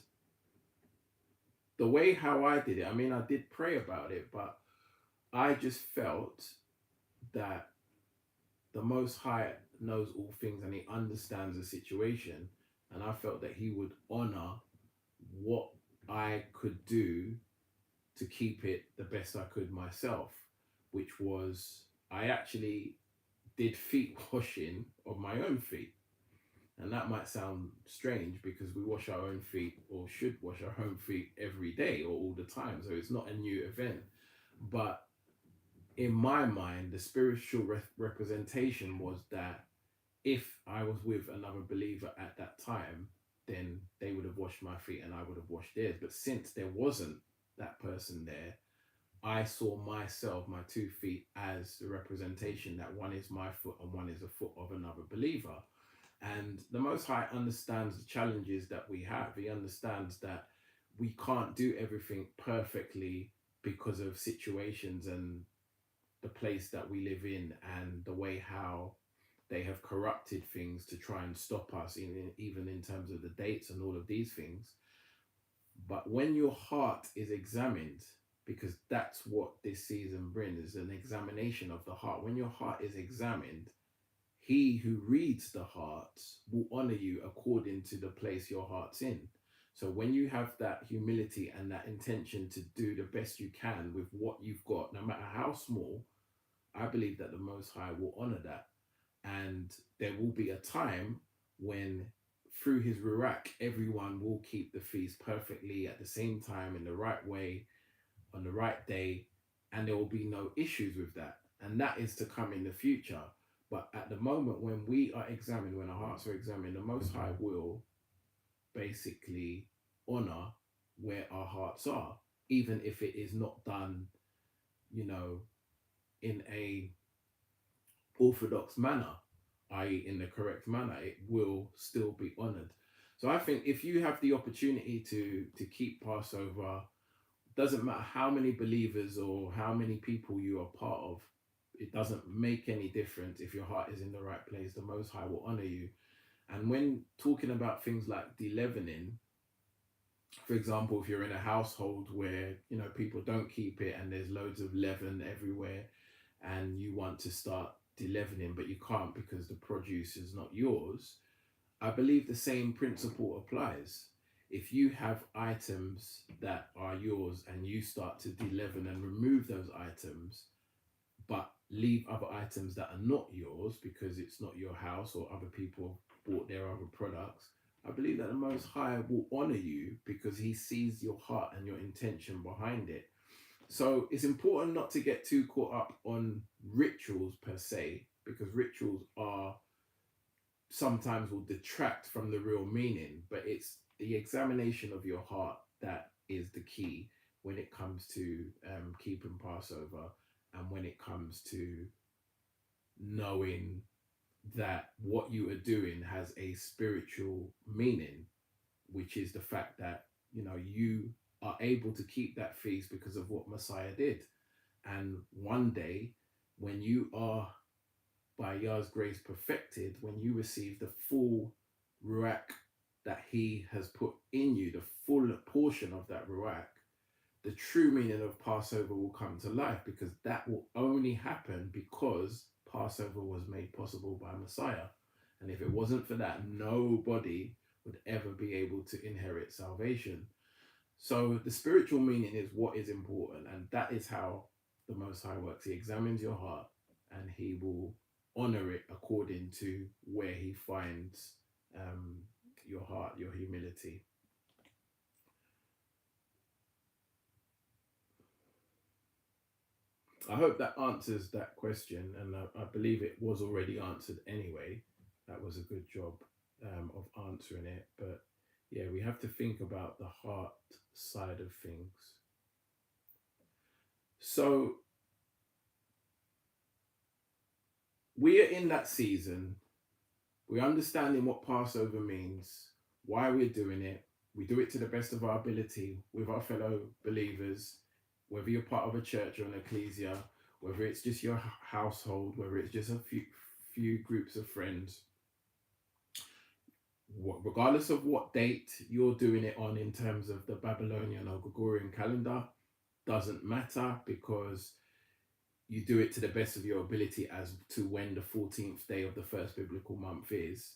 the way how I did it, I mean, I did pray about it, but I just felt that the Most High knows all things and he understands the situation. And I felt that he would honor what I could do to keep it the best I could myself, which was, I actually did feet washing of my own feet. And that might sound strange because we wash our own feet, or should wash our own feet every day or all the time. So it's not a new event. But in my mind, the spiritual representation was that if I was with another believer at that time, then they would have washed my feet and I would have washed theirs. But since there wasn't that person there, I saw myself, my 2 feet, as the representation that one is my foot and one is a foot of another believer. And the Most High understands the challenges that we have. He understands that we can't do everything perfectly because of situations and the place that we live in and the way how they have corrupted things to try and stop us, even in terms of the dates and all of these things. But when your heart is examined, because that's what this season brings, is an examination of the heart. When your heart is examined, he who reads the hearts will honor you according to the place your heart's in. So when you have that humility and that intention to do the best you can with what you've got, no matter how small, I believe that the Most High will honor that. And there will be a time when, through his Ruach, everyone will keep the feast perfectly at the same time, in the right way, on the right day, and there will be no issues with that. And that is to come in the future. But at the moment, when we are examined, when our hearts are examined, the Most High will basically honor where our hearts are, even if it is not done, you know, in a orthodox manner, i.e., in the correct manner, it will still be honored. So I think if you have the opportunity to keep Passover, doesn't matter how many believers or how many people you are part of, it doesn't make any difference. If your heart is in the right place, the Most High will honor you. And when talking about things like de-leavening, for example, if you're in a household where people don't keep it and there's loads of leaven everywhere, and you want to start de-leavening but you can't because the produce is not yours, I believe the same principle applies. If you have items that are yours and you start to de-leaven and remove those items, but leave other items that are not yours because it's not your house or other people bought their other products, I believe that the Most High will honor you because he sees your heart and your intention behind it. So it's important not to get too caught up on rituals per se, because rituals are sometimes will detract from the real meaning, but it's the examination of your heart that is the key when it comes to keeping Passover, and when it comes to knowing that what you are doing has a spiritual meaning, which is the fact that you are able to keep that feast because of what Messiah did. And one day, when you are by Yah's grace perfected, when you receive the full Ruach that he has put in you, the full portion of that Ruach, the true meaning of Passover will come to life, because that will only happen because Passover was made possible by Messiah. And if it wasn't for that, nobody would ever be able to inherit salvation. So the spiritual meaning is what is important, and that is how the Most High works. He examines your heart and he will honor it according to where he finds your heart, your humility. I hope that answers that question, and I believe it was already answered anyway. That was a good job of answering it. But yeah, we have to think about the heart side of things. So we are in that season. We're understanding what Passover means, why we're doing it. We do it to the best of our ability with our fellow believers, whether you're part of a church or an ecclesia, whether it's just your household, whether it's just a few groups of friends. Regardless of what date you're doing it on in terms of the Babylonian or Gregorian calendar, doesn't matter, because you do it to the best of your ability as to when the 14th day of the first biblical month is.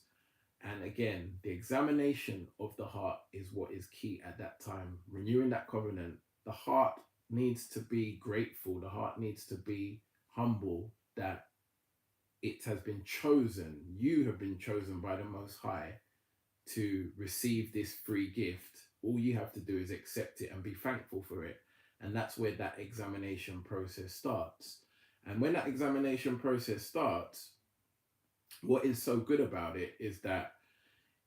And again, the examination of the heart is what is key at that time. Renewing that covenant, the heart needs to be grateful. The heart needs to be humble that it has been chosen. You have been chosen by the Most High to receive this free gift. All you have to do is accept it and be thankful for it. And that's where that examination process starts. And when that examination process starts, what is so good about it is that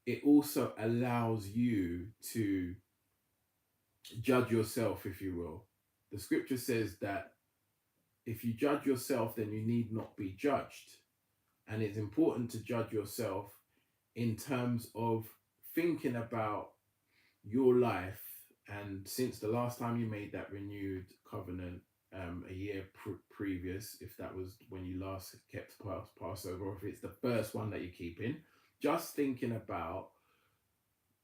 it also allows you to judge yourself, if you will. The scripture says that if you judge yourself, then you need not be judged. And it's important to judge yourself in terms of thinking about your life. And since the last time you made that renewed covenant, a year previous, if that was when you last kept Passover, or if it's the first one that you're keeping, just thinking about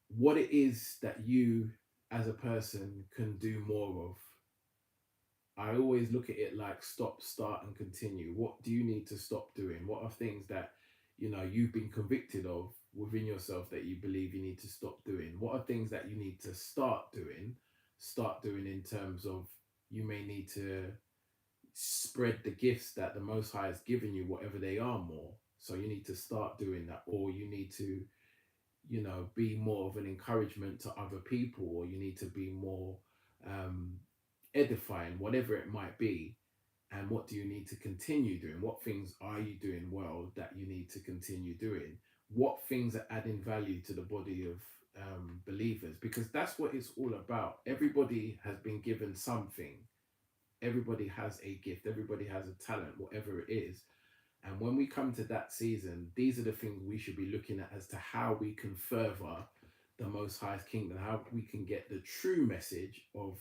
what it is that you as a person can do more of. I always look at it like stop, start, and continue. What do you need to stop doing? What are things that you've been convicted of within yourself that you believe you need to stop doing? What are things that you need to start doing? Start doing in terms of you may need to spread the gifts that the Most High has given you, whatever they are, more. So you need to start doing that, or you need to be more of an encouragement to other people, or you need to be more um, edifying, whatever it might be. And what do you need to continue doing? What things are you doing well that you need to continue doing? What things are adding value to the body of believers? Because that's what it's all about. Everybody has been given something. Everybody has a gift. Everybody has a talent, whatever it is. And when we come to that season, these are the things we should be looking at as to how we can further the Most High's kingdom, how we can get the true message of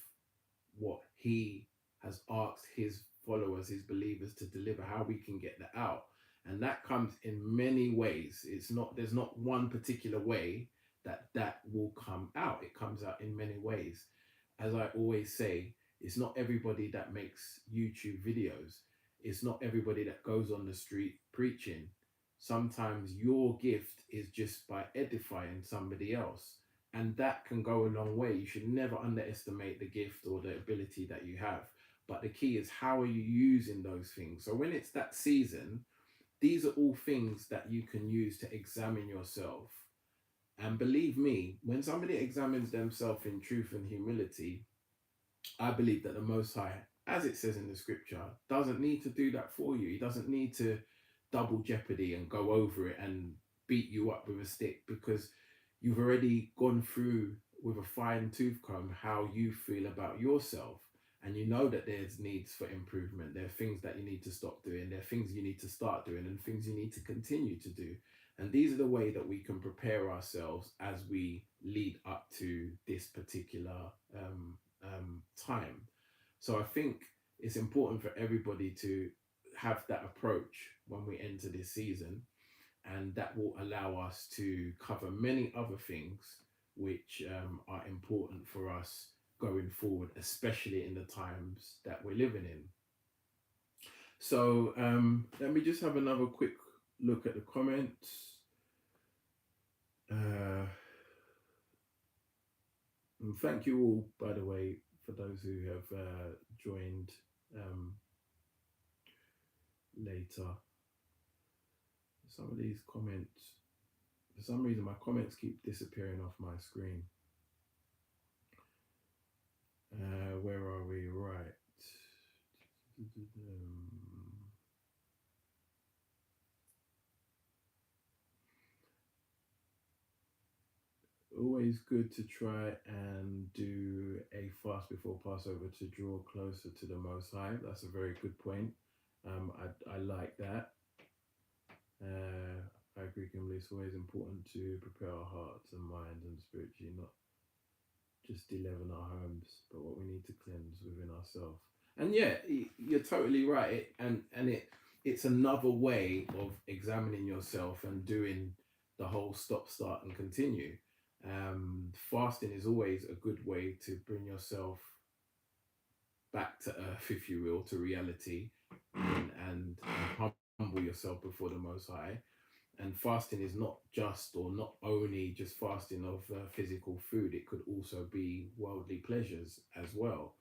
what He has asked His followers, His believers to deliver, how we can get that out. And that comes in many ways. There's not one particular way that will come out. It comes out in many ways. As I always say, it's not everybody that makes YouTube videos. It's not everybody that goes on the street preaching. Sometimes your gift is just by edifying somebody else. And that can go a long way. You should never underestimate the gift or the ability that you have. But the key is, how are you using those things? So when it's that season, these are all things that you can use to examine yourself. And believe me, when somebody examines themselves in truth and humility, I believe that the Most High, as it says in the scripture, doesn't need to do that for you. He doesn't need to double jeopardy and go over it and beat you up with a stick, because you've already gone through with a fine tooth comb how you feel about yourself. And you know that there's needs for improvement. There are things that you need to stop doing. There are things you need to start doing, and things you need to continue to do. And these are the way that we can prepare ourselves as we lead up to this particular time. So I think it's important for everybody to have that approach when we enter this season, and that will allow us to cover many other things which are important for us going forward, especially in the times that we're living in. So let me just have another quick look at the comments. And thank you all, by the way, for those who have joined later. Some of these comments, for some reason, my comments keep disappearing off my screen. Where are we? Right. Always good to try and do a fast before Passover to draw closer to the Most High. That's a very good point. I like that. I agree, Kimberly. It's always important to prepare our hearts and minds and spiritually, not just deleaven our homes, but what we need to cleanse within ourselves. And yeah, you're totally right. It's another way of examining yourself and doing the whole stop, start, and continue. Fasting is always a good way to bring yourself back to earth, if you will, to reality, and humble yourself before the Most High. And fasting is not just, or not only just fasting of physical food. It could also be worldly pleasures as well,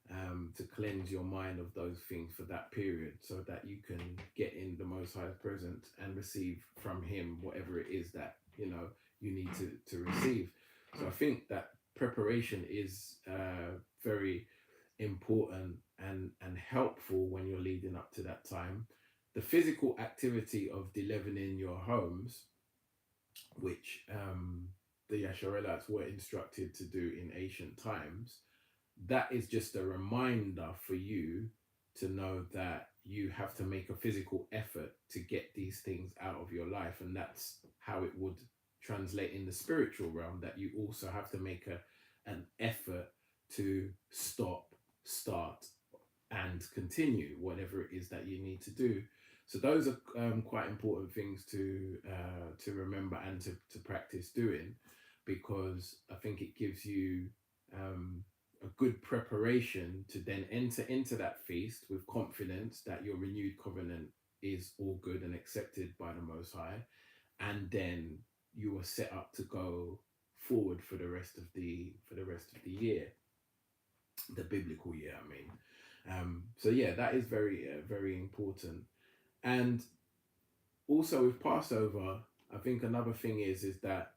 to cleanse your mind of those things for that period, so that you can get in the Most High's presence and receive from Him whatever it is that you need to receive. So I think that preparation is very important and helpful when you're leading up to that time. The physical activity of deleavening your homes, which the Yasharelites were instructed to do in ancient times, that is just a reminder for you to know that you have to make a physical effort to get these things out of your life. And that's how it would translate in the spiritual realm, that you also have to make an effort to stop, start, and continue whatever it is that you need to do. So those are quite important things to remember and to practice doing, because I think it gives you a good preparation to then enter into that feast with confidence that your renewed covenant is all good and accepted by the Most High, and then you are set up to go forward for the rest of the year, the biblical year. I mean, so yeah, that is very important. And also with Passover, I think another thing is that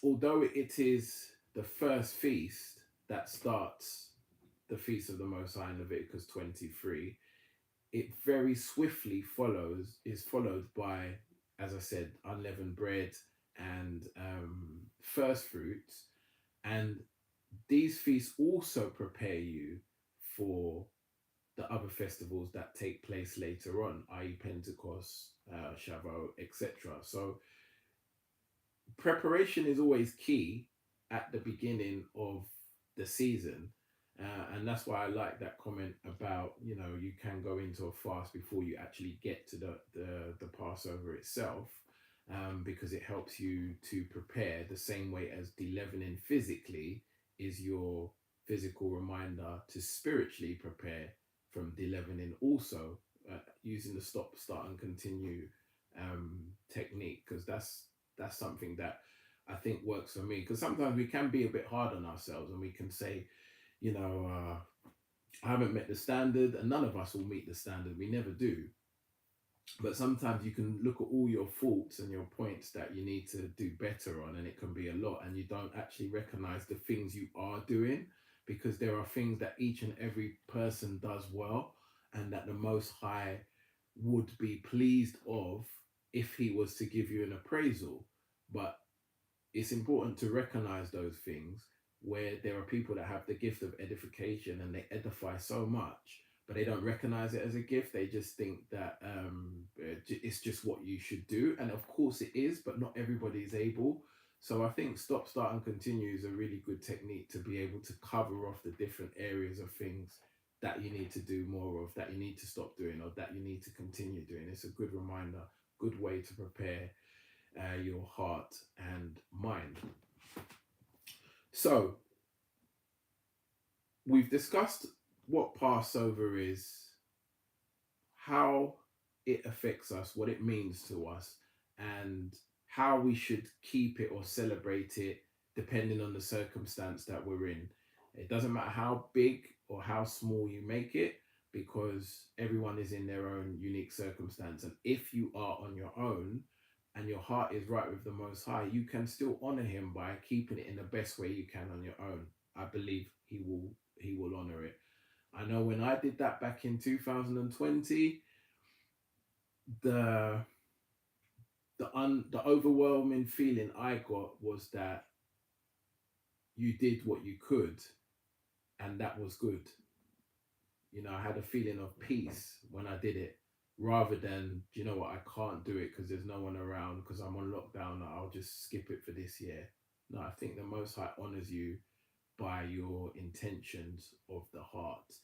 although it is the first feast that starts the feast of the Most High in Leviticus 23, it very swiftly is followed by, as I said, unleavened bread and first fruits. And these feasts also prepare you for the other festivals that take place later on, i.e. Pentecost, Shavuot, etc. So preparation is always key at the beginning of the season. And that's why I like that comment about, you can go into a fast before you actually get to the Passover itself, because it helps you to prepare the same way as deleavening physically is your physical reminder to spiritually prepare from deleavening also, using the stop, start, and continue technique, because that's something that I think works for me. Because sometimes we can be a bit hard on ourselves and we can say, I haven't met the standard, and none of us will meet the standard. We never do. But sometimes you can look at all your faults and your points that you need to do better on, and it can be a lot, and you don't actually recognize the things you are doing, because there are things that each and every person does well, and that the Most High would be pleased of if he was to give you an appraisal. But it's important to recognize those things where there are people that have the gift of edification and they edify so much, but they don't recognize it as a gift. They just think that it's just what you should do. And of course it is, but not everybody is able. So I think stop, start, and continue is a really good technique to be able to cover off the different areas of things that you need to do more of, that you need to stop doing, or that you need to continue doing. It's a good reminder, good way to prepare your heart and mind. So we've discussed what Passover is, how it affects us, what it means to us, and how we should keep it or celebrate it depending on the circumstance that we're in. It doesn't matter how big or how small you make it, because everyone is in their own unique circumstance. And if you are on your own and your heart is right with the Most High, you can still honor him by keeping it in the best way you can on your own. I believe he will honor it. I know when I did that back in 2020, the the overwhelming feeling I got was that you did what you could, and that was good. I had a feeling of peace when I did it, rather than, do you know what, I can't do it because there's no one around, because I'm on lockdown, I'll just skip it for this year. No, I think the Most High honors you by your intentions of the heart.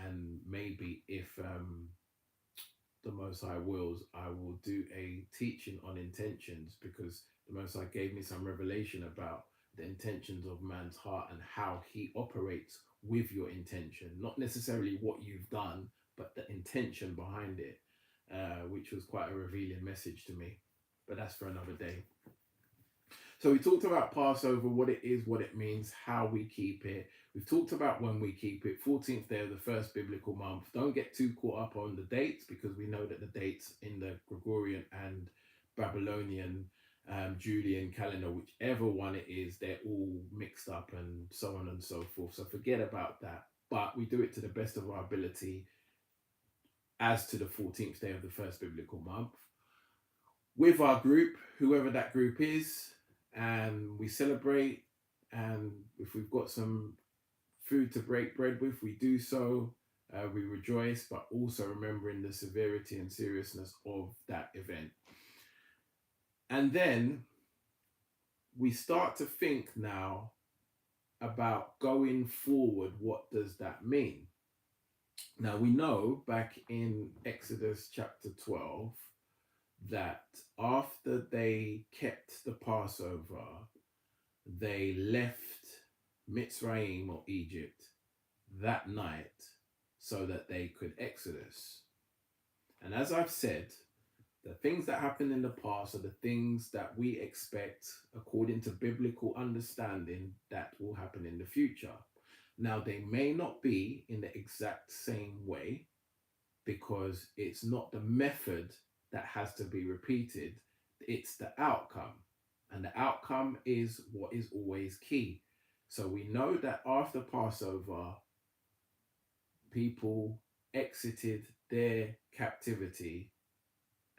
And maybe if the Most High wills, I will do a teaching on intentions, because the Most High gave me some revelation about the intentions of man's heart and how he operates with your intention, not necessarily what you've done, but the intention behind it, which was quite a revealing message to me. But that's for another day. So we talked about Passover, what it is, what it means, how we keep it. We've talked about when we keep it, 14th day of the first biblical month. Don't get too caught up on the dates, because we know that the dates in the Gregorian and Babylonian Julian calendar, whichever one it is, they're all mixed up and so on and so forth. So forget about that. But we do it to the best of our ability as to the 14th day of the first biblical month with our group, whoever that group is, and we celebrate. And if we've got some food to break bread with, we do so. We rejoice, but also remembering the severity and seriousness of that event. And then we start to think now about going forward, what does that mean? Now, we know back in Exodus chapter 12 that after they kept the Passover, they left Mitzrayim or Egypt that night so that they could exodus. And as I've said, the things that happened in the past are the things that we expect, according to biblical understanding, that will happen in the future. Now, they may not be in the exact same way because it's not the method that has to be repeated, it's the outcome. And the outcome is what is always key. So we know that after Passover, people exited their captivity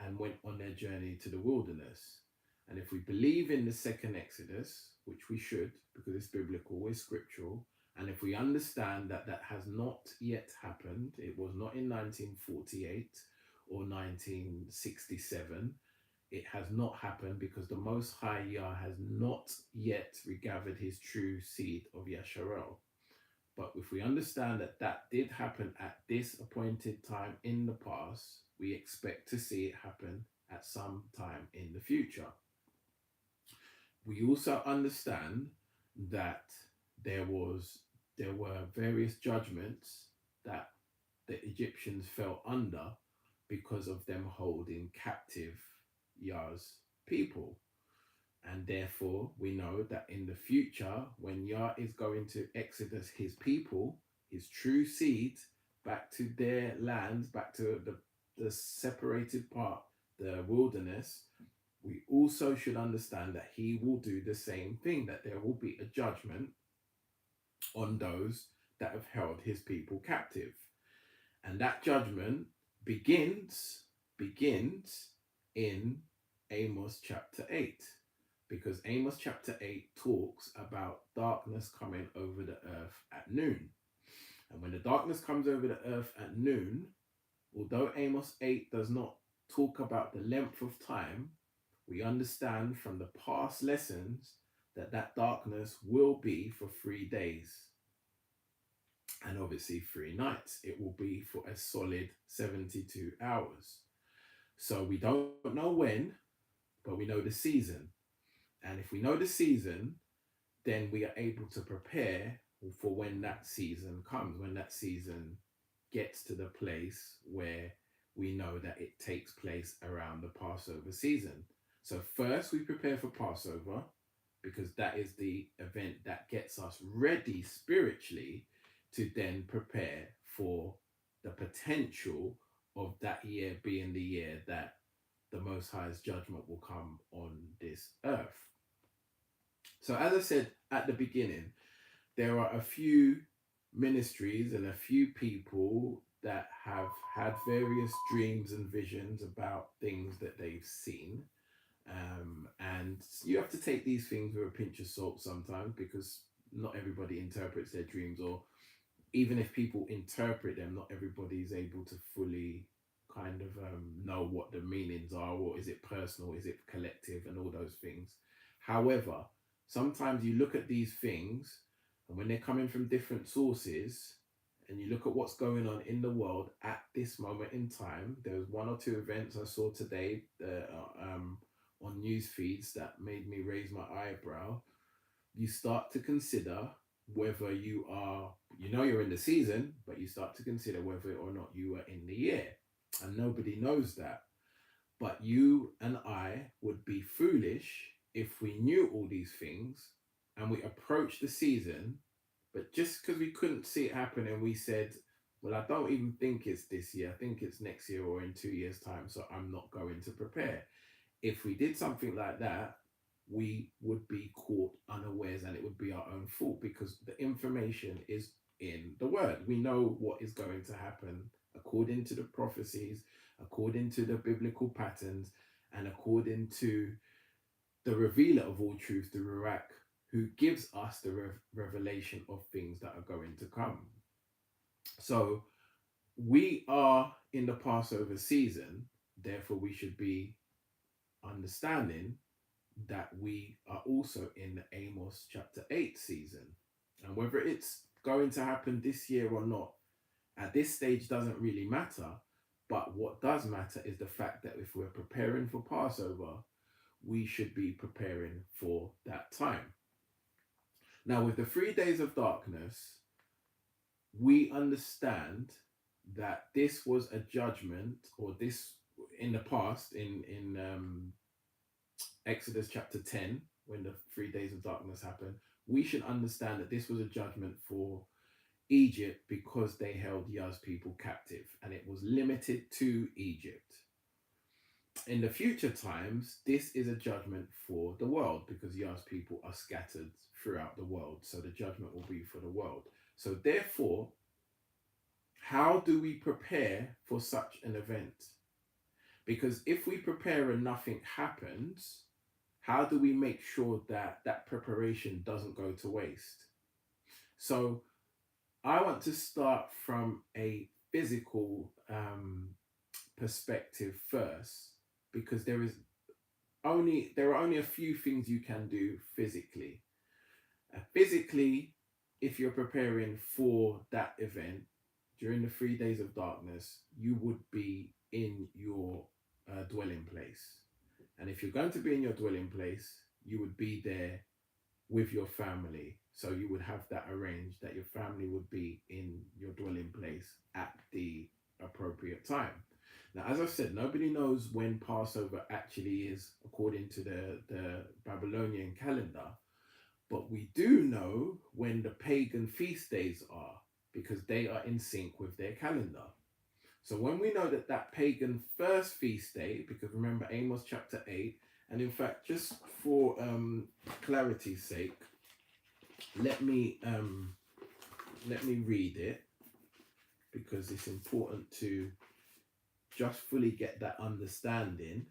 and went on their journey to the wilderness. And if we believe in the second Exodus, which we should, because it's biblical, it's scriptural, and if we understand that that has not yet happened, it was not in 1948 or 1967, it has not happened because the Most High Yah has not yet regathered his true seed of Yasharel. But if we understand that that did happen at this appointed time in the past, we expect to see it happen at some time in the future. We also understand that there were various judgments that the Egyptians fell under because of them holding captive Yah's people. And therefore, we know that in the future, when Yah is going to exodus his people, his true seed, back to their lands, back to the separated part, the wilderness, we also should understand that he will do the same thing, that there will be a judgment on those that have held his people captive. And that judgment begins in Amos chapter 8. Because Amos chapter 8 talks about darkness coming over the earth at noon. And when the darkness comes over the earth at noon, although Amos 8 does not talk about the length of time, we understand from the past lessons that that darkness will be for 3 days. And obviously 3 nights. It will be for a solid 72 hours. So we don't know when, but we know the season. And if we know the season, then we are able to prepare for when that season comes, when that season gets to the place where we know that it takes place around the Passover season. So first we prepare for Passover because that is the event that gets us ready spiritually to then prepare for the potential of that year being the year that the Most High's judgment will come on this earth. So as I said at the beginning, there are a few ministries and a few people that have had various dreams and visions about things that they've seen. And you have to take these things with a pinch of salt sometimes because not everybody interprets their dreams, or even if people interpret them, not everybody is able to fully kind of know what the meanings are, or is it personal, is it collective, and all those things. However, sometimes you look at these things, and when they're coming from different sources, and you look at what's going on in the world at this moment in time, there was 1 or 2 events I saw today on news feeds that made me raise my eyebrow. You start to consider whether you are, you're in the season, but you start to consider whether or not you are in the year. And nobody knows that. But you and I would be foolish if we knew all these things and we approached the season, but just because we couldn't see it happen and we said, well, I don't even think it's this year, I think it's next year or in 2 years' time, so I'm not going to prepare. If we did something like that, we would be caught unawares and it would be our own fault because the information is in the word. We know what is going to happen according to the prophecies, according to the biblical patterns, and according to the revealer of all truth, the Ruach, who gives us the revelation of things that are going to come. So we are in the Passover season, therefore we should be understanding that we are also in the Amos chapter 8 season. And whether it's going to happen this year or not, at this stage doesn't really matter. But what does matter is the fact that if we're preparing for Passover, we should be preparing for that time. Now, with the 3 days of darkness, we understand that this was a judgment, or this in the past, in Exodus chapter 10, when the 3 days of darkness happened, we should understand that this was a judgment for Egypt because they held Yah's people captive, and it was limited to Egypt. In the future times, this is a judgment for the world because Yah's people are scattered throughout the world. So the judgment will be for the world. So therefore, how do we prepare for such an event? Because if we prepare and nothing happens, how do we make sure that that preparation doesn't go to waste? So I want to start from a physical perspective first, because there are only a few things you can do physically. Physically, if you're preparing for that event during the 3 days of darkness, you would be in your dwelling place. And if you're going to be in your dwelling place, you would be there with your family. So you would have that arranged that your family would be in your dwelling place at the appropriate time. Now, as I said, nobody knows when Passover actually is according to the Babylonian calendar, but we do know when the pagan feast days are because they are in sync with their calendar. So when we know that that pagan first feast day, because remember Amos chapter 8, and in fact, just for clarity's sake, let me read it, because it's important to just fully get that understanding.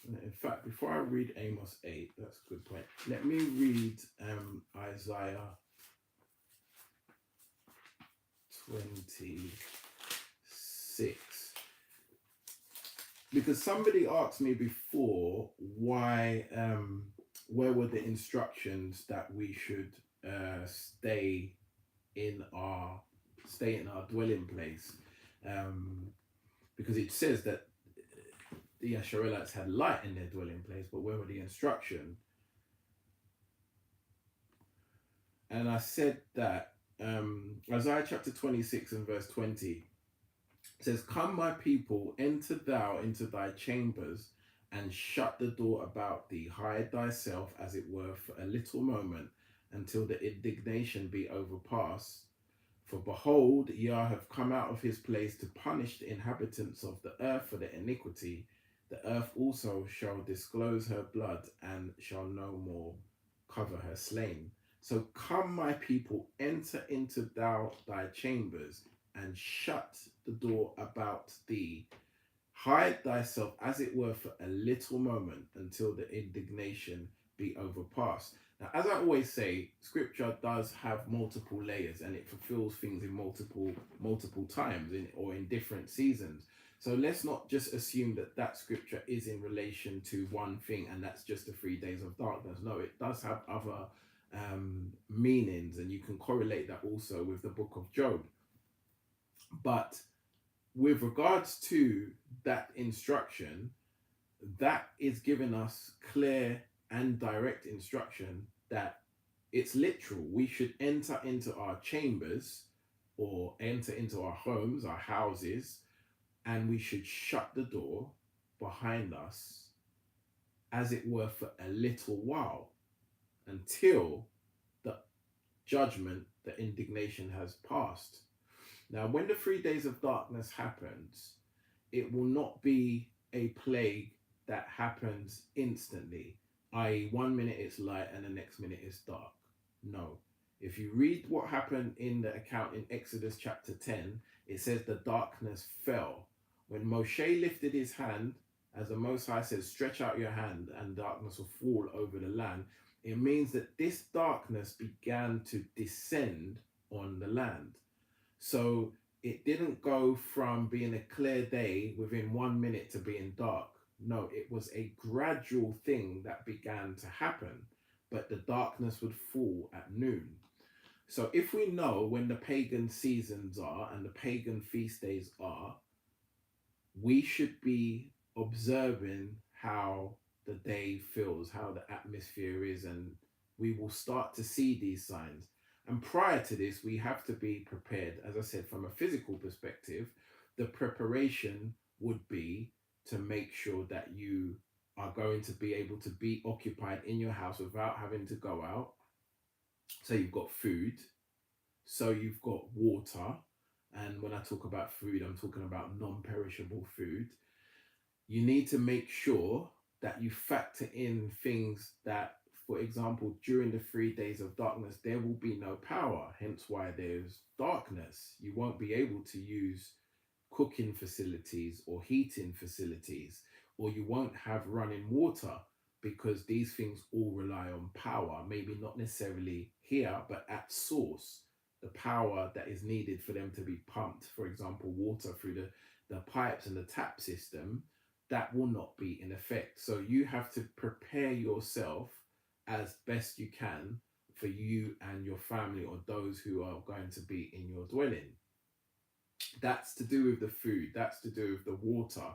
In fact, before I read Amos 8, that's a good point. Let me read Isaiah 26. Because somebody asked me before why, where were the instructions that we should stay in our dwelling place, because it says that the Israelites had light in their dwelling place, but where were the instruction? And I said that Isaiah chapter 26 and verse 20 says, "Come, my people, enter thou into thy chambers, and shut the door about thee. Hide thyself, as it were, for a little moment, until the indignation be overpast. For behold, Yah have come out of his place to punish the inhabitants of the earth for their iniquity. The earth also shall disclose her blood, and shall no more cover her slain. So come, my people, enter into thy chambers, and shut the door about thee. Hide thyself, as it were, for a little moment, until the indignation be overpast." Now, as I always say, scripture does have multiple layers, and it fulfills things in multiple times, or in different seasons. So let's not just assume that that scripture is in relation to one thing, and that's just the 3 days of darkness. No, it does have other meanings, and you can correlate that also with the book of Job. But with regards to that instruction, that is giving us clear and direct instruction that it's literal. We should enter into our chambers, or enter into our homes, our houses, and we should shut the door behind us as it were, for a little while until the judgment, the indignation has passed. Now, when the 3 days of darkness happens, it will not be a plague that happens instantly, i.e., 1 minute it's light and the next minute it's dark. No. If you read what happened in the account in Exodus chapter 10, it says the darkness fell. When Moshe lifted his hand, as the Most High says, stretch out your hand and darkness will fall over the land, it means that this darkness began to descend on the land. So it didn't go from being a clear day within 1 minute to being dark. No, it was a gradual thing that began to happen, but the darkness would fall at noon. So if we know when the pagan seasons are and the pagan feast days are, we should be observing how the day feels, how the atmosphere is, and we will start to see these signs. And prior to this, we have to be prepared. As I said, from a physical perspective, the preparation would be to make sure that you are going to be able to be occupied in your house without having to go out. So you've got food, so you've got water. And when I talk about food, I'm talking about non-perishable food. You need to make sure that you factor in things that, for example, during the 3 days of darkness, there will be no power, hence why there's darkness. You won't be able to use cooking facilities or heating facilities, or you won't have running water because these things all rely on power, maybe not necessarily here, but at source. The power that is needed for them to be pumped, for example, water through the pipes and the tap system, that will not be in effect. So you have to prepare yourself as best you can for you and your family or those who are going to be in your dwelling. That's to do with the food, that's to do with the water.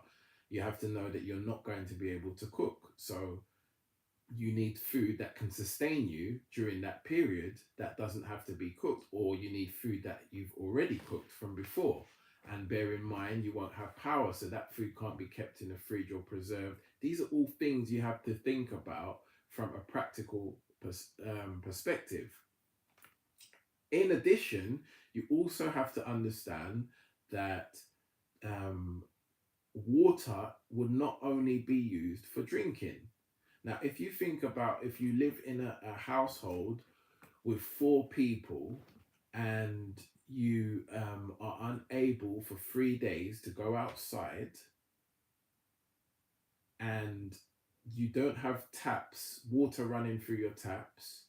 You have to know that you're not going to be able to cook. So you need food that can sustain you during that period that doesn't have to be cooked, or you need food that you've already cooked from before. And bear in mind, you won't have power, so that food can't be kept in the fridge or preserved. These are all things you have to think about from a practical perspective. In addition, you also have to understand that water would not only be used for drinking. Now, if you think about if you live in a household with 4 people and you are unable for 3 days to go outside and you don't have taps, water running through your taps,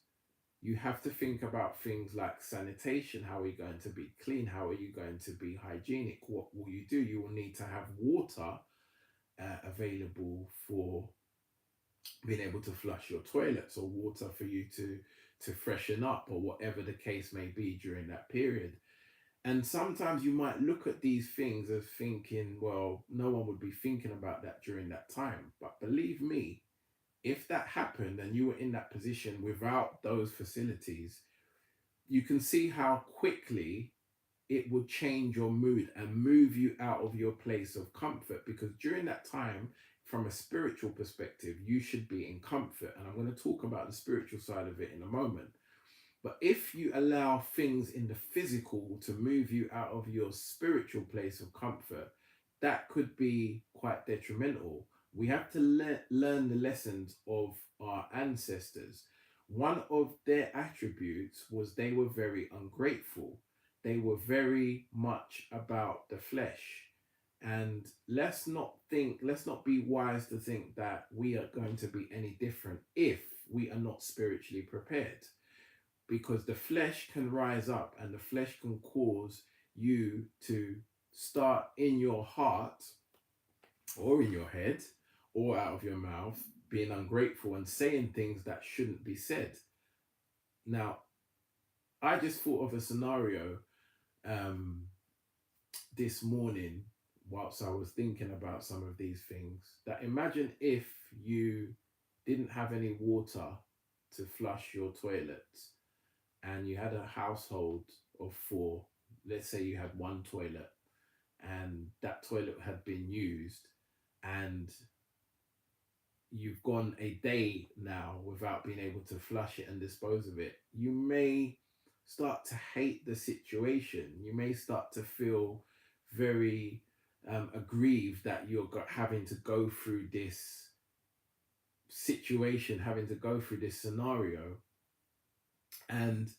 you have to think about things like sanitation. How are you going to be clean? How are you going to be hygienic? What will you do? You will need to have water available for being able to flush your toilets, or water for you to freshen up, or whatever the case may be during that period. And sometimes you might look at these things as thinking, well, no one would be thinking about that during that time. But believe me, if that happened and you were in that position without those facilities, you can see how quickly it would change your mood and move you out of your place of comfort. Because during that time, from a spiritual perspective, you should be in comfort. And I'm going to talk about the spiritual side of it in a moment. But if you allow things in the physical to move you out of your spiritual place of comfort, that could be quite detrimental. We have to learn the lessons of our ancestors. One of their attributes was they were very ungrateful. They were very much about the flesh. And let's not be wise to think that we are going to be any different if we are not spiritually prepared, because the flesh can rise up and the flesh can cause you to start in your heart or in your head or out of your mouth being ungrateful and saying things that shouldn't be said. Now, I just thought of a scenario this morning whilst I was thinking about some of these things, that imagine if you didn't have any water to flush your toilets and you had a household of 4. Let's say you had one toilet and that toilet had been used, and you've gone a day now without being able to flush it and dispose of it, you may start to hate the situation. You may start to feel very aggrieved that having to go through this situation, having to go through this scenario. And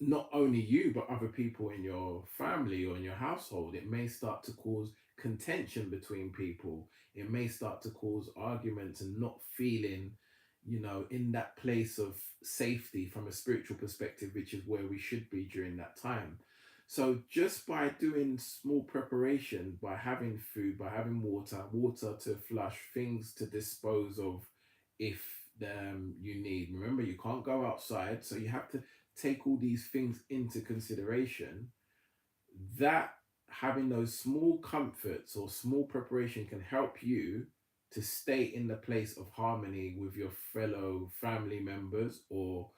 not only you, but other people in your family or in your household, it may start to cause contention between people. It may start to cause arguments and not feeling, in that place of safety from a spiritual perspective, which is where we should be during that time. So just by doing small preparation, by having food, by having water to flush, things to dispose of if you need. Remember, you can't go outside, so you have to take all these things into consideration. That having those small comforts or small preparation can help you to stay in the place of harmony with your fellow family members or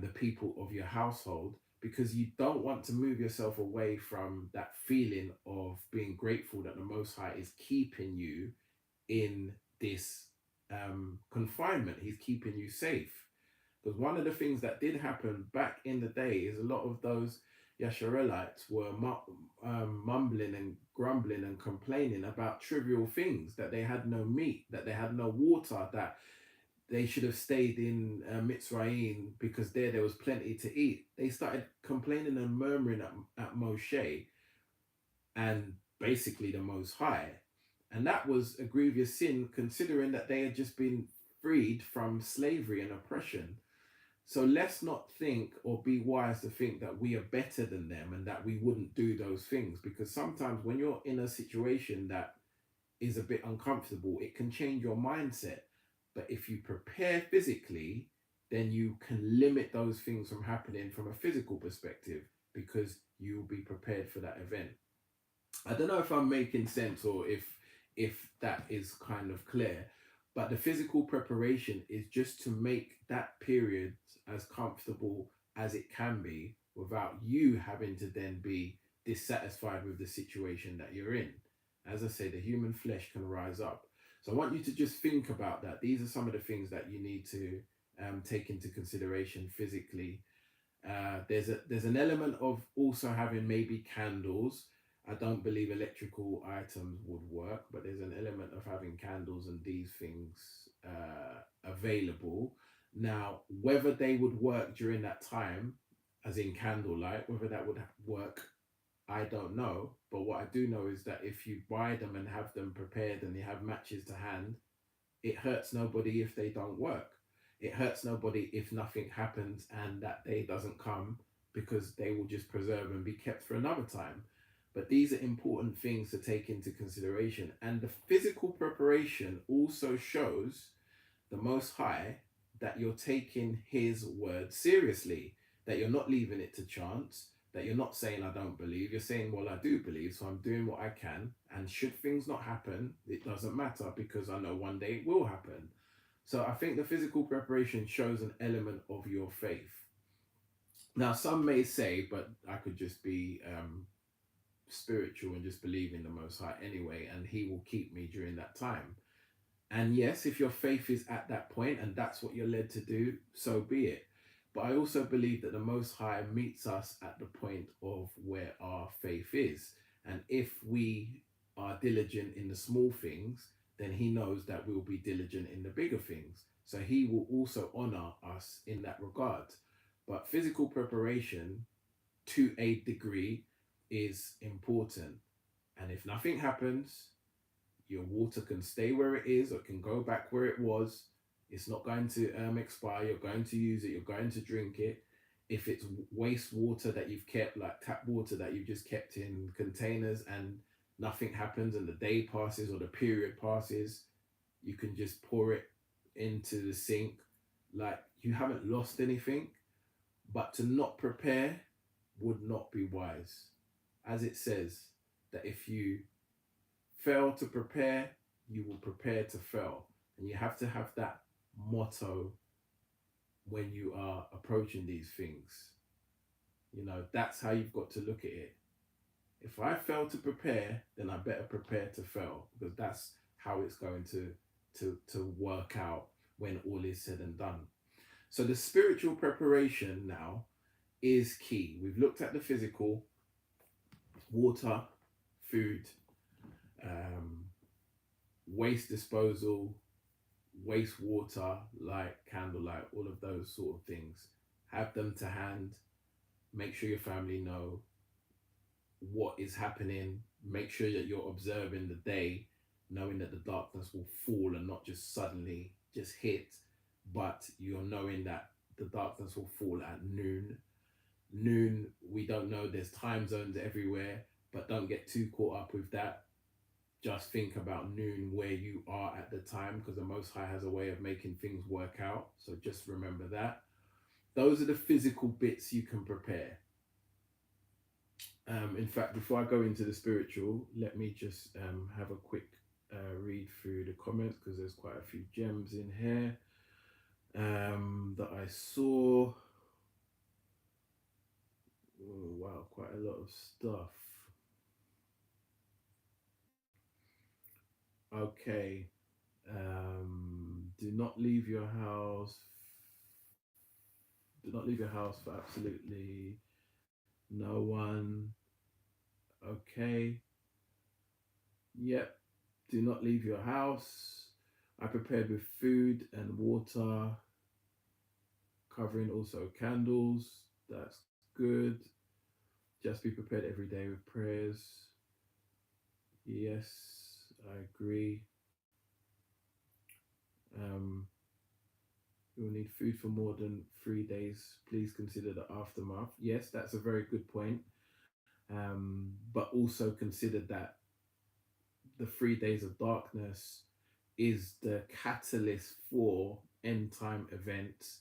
the people of your household, because you don't want to move yourself away from that feeling of being grateful that the Most High is keeping you in this confinement. He's keeping you safe. Because one of the things that did happen back in the day is a lot of those Yasharelites were mumbling and grumbling and complaining about trivial things, that they had no meat, that they had no water, that they should have stayed in Mitzrayim because there was plenty to eat. They started complaining and murmuring at Moshe and basically the Most High. And that was a grievous sin, considering that they had just been freed from slavery and oppression. So let's not think or be wise to think that we are better than them and that we wouldn't do those things, because sometimes when you're in a situation that is a bit uncomfortable, it can change your mindset. But if you prepare physically, then you can limit those things from happening from a physical perspective, because you'll be prepared for that event. I don't know if I'm making sense or if that is kind of clear, but the physical preparation is just to make that period as comfortable as it can be without you having to then be dissatisfied with the situation that you're in. As I say, the human flesh can rise up. So I want you to just think about that. These are some of the things that you need to take into consideration physically. There's an element of also having maybe candles. I don't believe electrical items would work, but there's an element of having candles and these things available. Now, whether they would work during that time, as in candlelight, whether that would work, I don't know. But what I do know is that if you buy them and have them prepared and you have matches to hand, it hurts nobody if they don't work. It hurts nobody if nothing happens and that day doesn't come, because they will just preserve and be kept for another time. But these are important things to take into consideration. And the physical preparation also shows the Most High that you're taking His word seriously, that you're not leaving it to chance, that you're not saying, I don't believe. You're saying, well, I do believe, so I'm doing what I can. And should things not happen, it doesn't matter, because I know one day it will happen. So I think the physical preparation shows an element of your faith. Now, some may say, but I could just be spiritual and just believe in the Most High anyway, and He will keep me during that time. And yes, if your faith is at that point and that's what you're led to do, so be it. But I also believe that the Most High meets us at the point of where our faith is. And if we are diligent in the small things, then He knows that we'll be diligent in the bigger things. So He will also honor us in that regard. But physical preparation, to a degree, is important. And if nothing happens, your water can stay where it is or can go back where it was. It's not going to expire. You're going to use it. You're going to drink it. If it's waste water that you've kept, like tap water that you've just kept in containers, and nothing happens and the day passes or the period passes, you can just pour it into the sink. Like, you haven't lost anything. But to not prepare would not be wise. As it says, that if you fail to prepare, you will prepare to fail. And you have to have that motto when you are approaching these things. That's how you've got to look at it. If I fail to prepare, then I better prepare to fail, because that's how it's going to to work out when all is said and done. So the spiritual preparation now is key. We've looked at the physical, water, food, um, waste disposal, wastewater, light, candlelight, all of those sort of things. Have them to hand. Make sure your family know what is happening. Make sure that you're observing the day, knowing that the darkness will fall and not just suddenly just hit, but you're knowing that the darkness will fall at noon. Noon, we don't know, there's time zones everywhere, but don't get too caught up with that. Just think about noon where you are at the time, because the Most High has a way of making things work out. So just remember that. Those are the physical bits you can prepare. In fact, before I go into the spiritual, let me just have a quick read through the comments, because there's quite a few gems in here that I saw. Oh, wow, quite a lot of stuff. Okay. Do not leave your house. Do not leave your house for absolutely no one. Okay. Yep. Do not leave your house. I prepared with food and water, covering also candles. That's good. Just be prepared every day with prayers. Yes, I agree. You'll need food for more than 3 days. Please consider the aftermath. Yes, that's a very good point. But also consider that the 3 days of darkness is the catalyst for end time events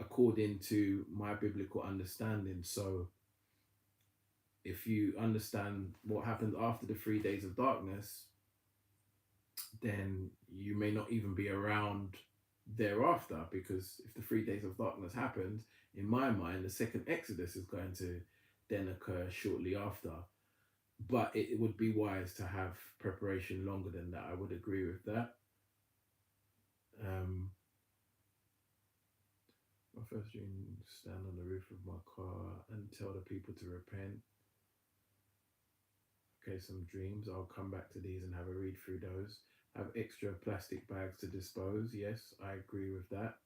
according to my biblical understanding. So if you understand what happens after the 3 days of darkness, then you may not even be around thereafter, because if the 3 days of darkness happened, in my mind, the second Exodus is going to then occur shortly after. But it would be wise to have preparation longer than that. I would agree with that. My first dream: stand on the roof of my car and tell the people to repent. Okay, some dreams. I'll come back to these and have a read through those. Have extra plastic bags to dispose. Yes, I agree with that.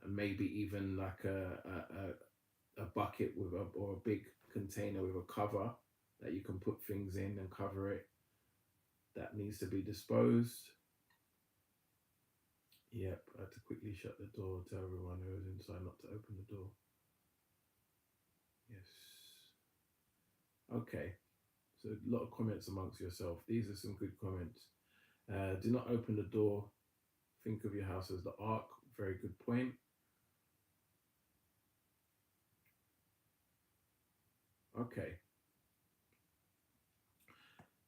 And maybe even like a bucket with or a big container with a cover that you can put things in and cover it. That needs to be disposed. Yep, I had to quickly shut the door, tell everyone who was inside not to open the door. Yes. Okay. So a lot of comments amongst yourself. These are some good comments. Do not open the door. Think of your house as the ark. Very good point. Okay.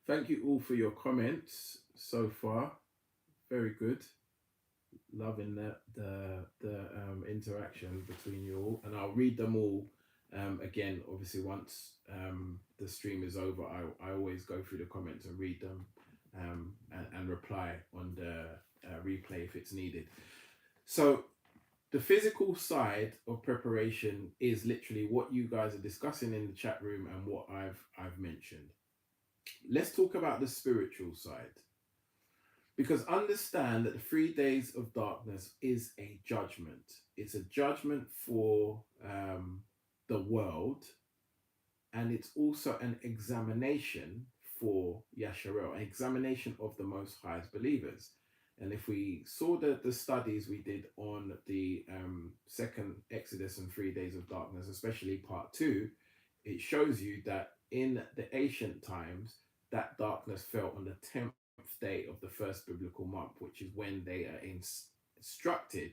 Thank you all for your comments so far. Very good. Loving the interaction between you all, and I'll read them all again. Obviously, once the stream is over, I always go through the comments and read them and reply on the replay if it's needed. So the physical side of preparation is literally what you guys are discussing in the chat room and what I've mentioned. Let's talk about the spiritual side. Because understand that the 3 days of darkness is a judgment. It's a judgment for the world, and it's also an examination for Yasharel, an examination of the Most High's believers. And if we saw the studies we did on the second Exodus and 3 days of darkness, especially part 2, it shows you that in the ancient times, that darkness fell on the 10th day of the first biblical month, which is when they are instructed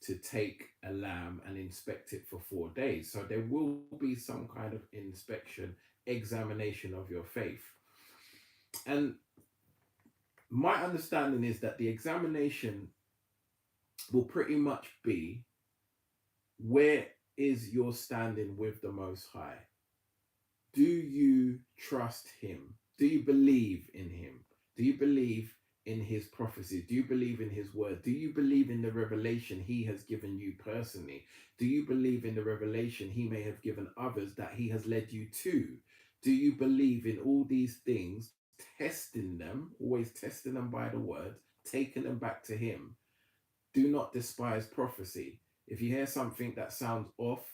to take a lamb and inspect it for 4 days. So there will be some kind of inspection, examination of your faith. And my understanding is that the examination will pretty much be, where is your standing with the Most High? Do you trust him? Do you believe in him? Do you believe in his prophecies? Do you believe in his word? Do you believe in the revelation he has given you personally? Do you believe in the revelation he may have given others that he has led you to? Do you believe in all these things, testing them, always testing them by the word, taking them back to him? Do not despise prophecy. If you hear something that sounds off,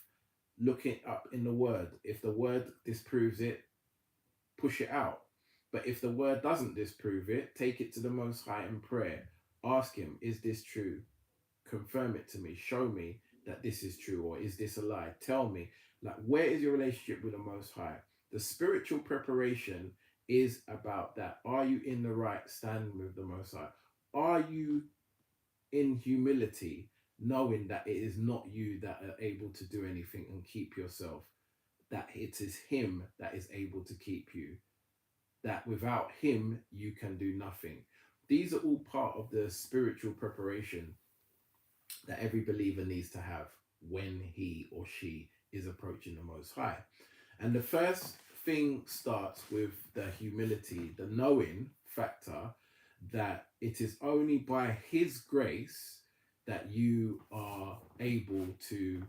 look it up in the word. If the word disproves it, push it out. But if the word doesn't disprove it, take it to the Most High in prayer. Ask him, is this true? Confirm it to me. Show me that this is true, or is this a lie? Tell me. Like, where is your relationship with the Most High? The spiritual preparation is about that. Are you in the right standing with the Most High? Are you in humility, knowing that it is not you that are able to do anything and keep yourself, that it is him that is able to keep you, that without him you can do nothing? These are all part of the spiritual preparation that every believer needs to have when he or she is approaching the Most High. And the first thing starts with the humility, the knowing factor that it is only by his grace that you are able to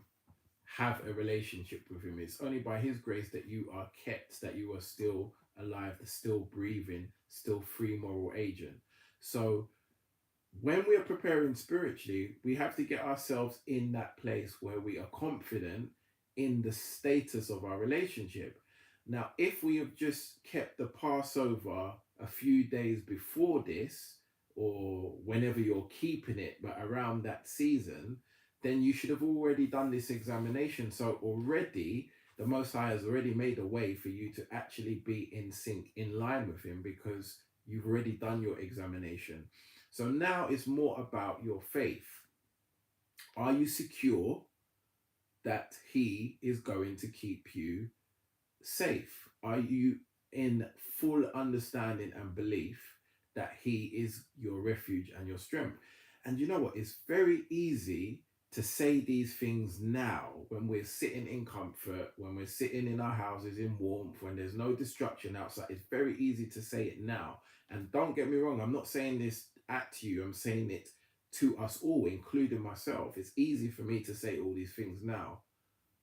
have a relationship with him. It's only by his grace that you are kept, that you are still alive, still breathing, still free moral agent. So when we are preparing spiritually, we have to get ourselves in that place where we are confident in the status of our relationship. Now, if we have just kept the Passover a few days before this, or whenever you're keeping it, but around that season, then you should have already done this examination. So already the Most High has already made a way for you to actually be in sync, in line with him, because you've already done your examination. So now it's more about your faith. Are you secure that he is going to keep you safe? Are you in full understanding and belief that he is your refuge and your strength? And you know what? It's very easy to say these things now when we're sitting in comfort, when we're sitting in our houses in warmth, when there's no destruction outside. It's very easy to say it now. And don't get me wrong, I'm not saying this at you, I'm saying it to us all, including myself. It's easy for me to say all these things now.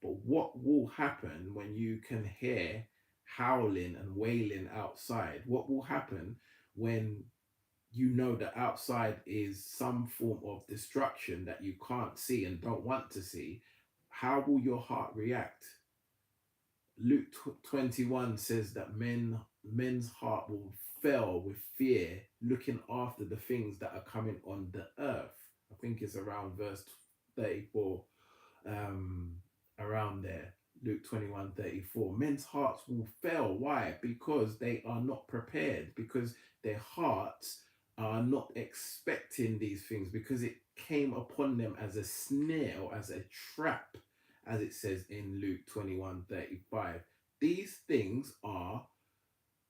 But what will happen when you can hear howling and wailing outside? What will happen when you know that outside is some form of destruction that you can't see and don't want to see? How will your heart react? Luke 21 says that men's heart will fail with fear, looking after the things that are coming on the earth. I think it's around verse 34, um, around there. Luke 21:34. Men's hearts will fail. Why? Because they are not prepared, because their hearts are not expecting these things, because it came upon them as a snare or as a trap, as it says in Luke 21:35. These things are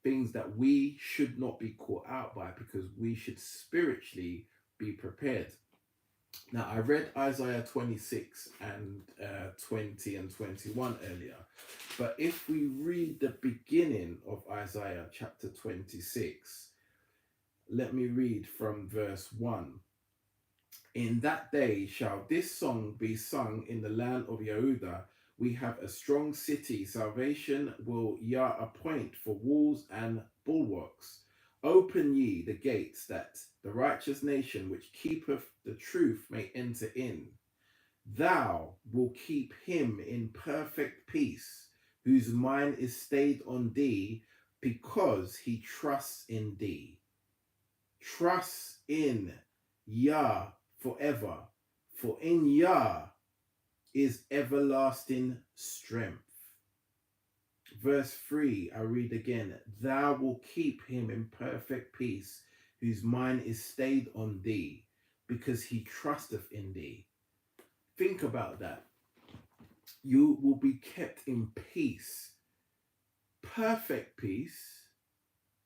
things that we should not be caught out by, because we should spiritually be prepared. Now, I read Isaiah 26 and 20 and 21 earlier, but if we read the beginning of Isaiah chapter 26, let me read from verse 1. In that day shall this song be sung in the land of Yehuda. We have a strong city. Salvation will Yah appoint for walls and bulwarks. Open ye the gates, that the righteous nation which keepeth the truth may enter in. Thou will keep him in perfect peace, whose mind is stayed on thee, because he trusts in thee. Trust in Yah forever, for in Yah is everlasting strength. Verse 3, I read again. Thou will keep him in perfect peace, whose mind is stayed on thee, because he trusteth in thee. Think about that. You will be kept in peace, perfect peace,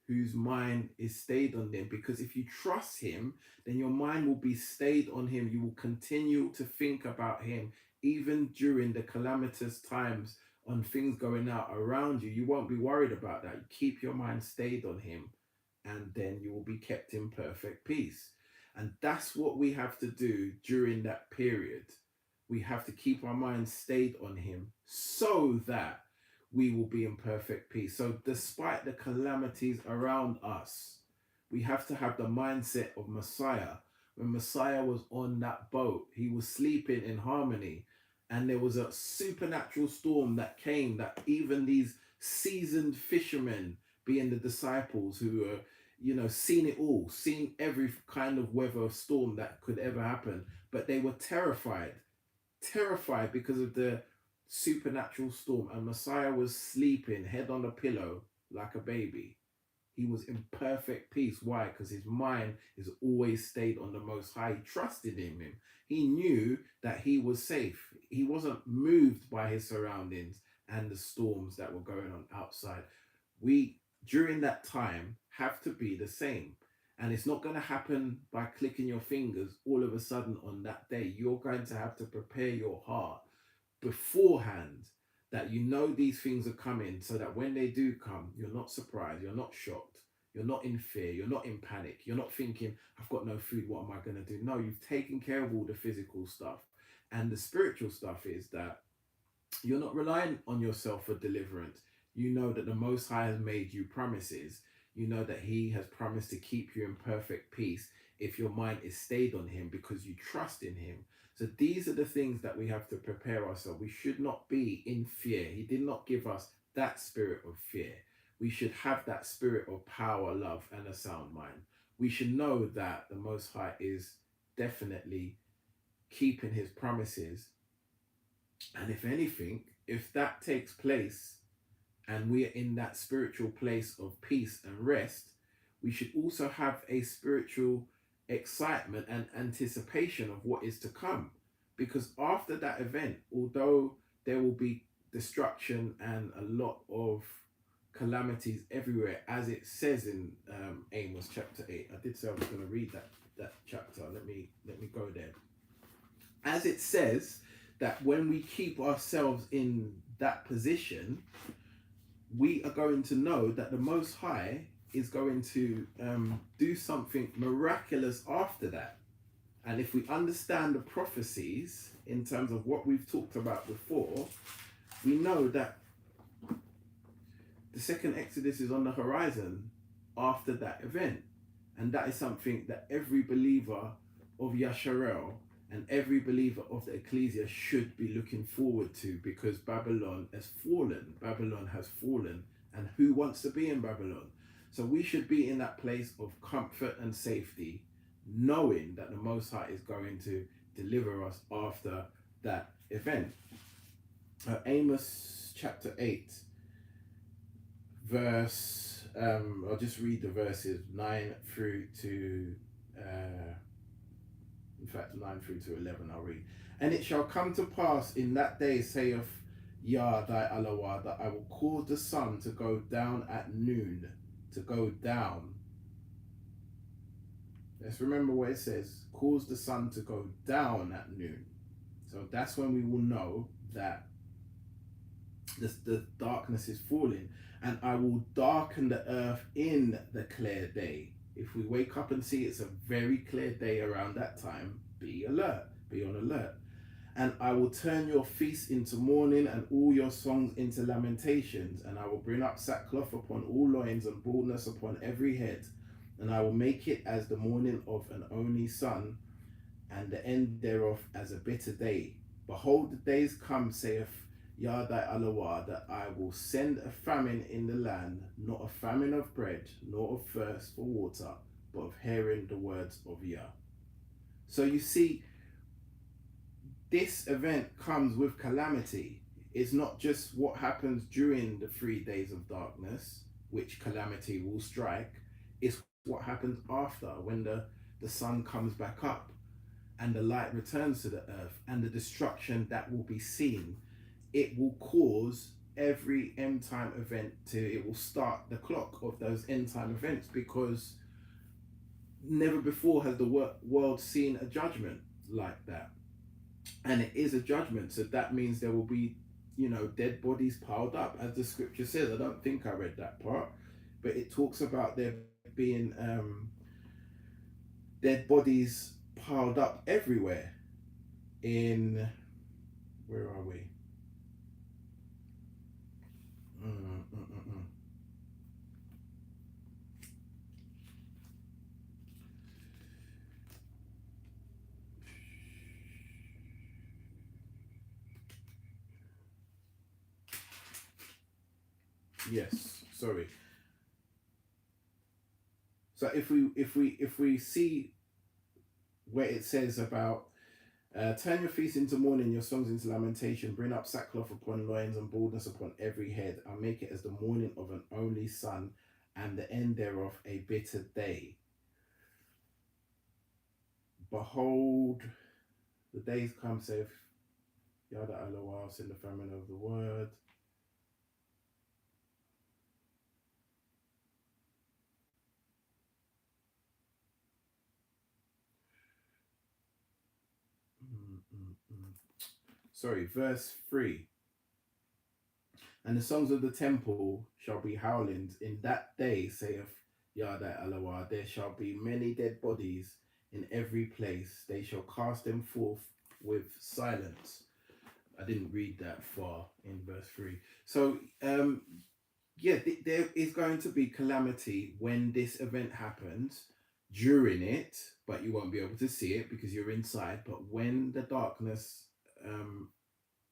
whose mind is stayed on them. Because if you trust him, then your mind will be stayed on him. You will continue to think about him, even during the calamitous times, on things going out around you. You won't be worried about that. You keep your mind stayed on him. and then you will be kept in perfect peace. And that's what we have to do during that period. We have to keep our minds stayed on him so that we will be in perfect peace. So despite the calamities around us, we have to have the mindset of Messiah. When Messiah was on that boat, he was sleeping in harmony, and there was a supernatural storm that came, that even these seasoned fishermen, being the disciples who were, seen it all, seen every kind of weather storm that could ever happen, but they were terrified because of the supernatural storm. And Messiah was sleeping, head on a pillow, like a baby. He was in perfect peace. Why? Because his mind is always stayed on the Most High. He trusted in him. He knew that he was safe. He wasn't moved by his surroundings and the storms that were going on outside. We, during that time, have to be the same. And it's not going to happen by clicking your fingers all of a sudden on that day. You're going to have to prepare your heart beforehand, that you know these things are coming, so that when they do come, you're not surprised, you're not shocked, you're not in fear, you're not in panic, you're not thinking, I've got no food, what am I going to do? No, you've taken care of all the physical stuff. And the spiritual stuff is that you're not relying on yourself for deliverance. You know that the Most High has made you promises. You know that he has promised to keep you in perfect peace if your mind is stayed on him, because you trust in him. So these are the things that we have to prepare ourselves. We should not be in fear. He did not give us that spirit of fear. We should have that spirit of power, love, and a sound mind. We should know that the Most High is definitely keeping his promises. And if anything, if that takes place and we are in that spiritual place of peace and rest, we should also have a spiritual excitement and anticipation of what is to come. Because after that event, although there will be destruction and a lot of calamities everywhere, as it says in Amos chapter 8. I did say I was going to read that chapter. Let me go there. As it says that when we keep ourselves in that position, we are going to know that the Most High is going to do something miraculous after that. And if we understand the prophecies in terms of what we've talked about before, we know that the second Exodus is on the horizon after that event. And that is something that every believer of Yasharel and every believer of the Ecclesia should be looking forward to, because Babylon has fallen. Babylon has fallen. And who wants to be in Babylon? So we should be in that place of comfort and safety, knowing that the Most High is going to deliver us after that event. Amos chapter 8, verse, I'll just read the verses 9 through to 9 through to 11 I'll read. And it shall come to pass in that day, saith Yah thy Allah, that I will cause the sun to go down at noon, to go down. Let's remember what it says, cause the sun to go down at noon. So that's when we will know that the darkness is falling. And I will darken the earth in the clear day. If we wake up and see it's a very clear day around that time, be alert, be on alert. And I will turn your feasts into mourning and all your songs into lamentations. And I will bring up sackcloth upon all loins and baldness upon every head. And I will make it as the morning of an only son, and the end thereof as a bitter day. Behold, the days come, saith Yah thy Allah, that I will send a famine in the land, not a famine of bread, nor of thirst for water, but of hearing the words of Yah. So you see, this event comes with calamity. It's not just what happens during the 3 days of darkness, which calamity will strike. It's what happens after, when the sun comes back up and the light returns to the earth, and the destruction that will be seen. It will cause every end time event it will start the clock of those end time events, because never before has the world seen a judgment like that. And it is a judgment, so that means there will be, dead bodies piled up, as the scripture says. I don't think I read that part, but it talks about there it being dead bodies piled up everywhere in, where are we? Mm, mm, mm, mm. Yes, sorry. So if we see where it says about turn your feast into mourning, your songs into lamentation, bring up sackcloth upon loins and baldness upon every head, and make it as the mourning of an only son, and the end thereof a bitter day. Behold, the days come, saith Yada Aloha, in the famine of the word. Sorry, verse 3. And the songs of the temple shall be howlings. In that day, saith Yada Aloha, there shall be many dead bodies in every place. They shall cast them forth with silence. I didn't read that far in verse 3. So, yeah, there is going to be calamity when this event happens, during it, but you won't be able to see it because you're inside. But when the darkness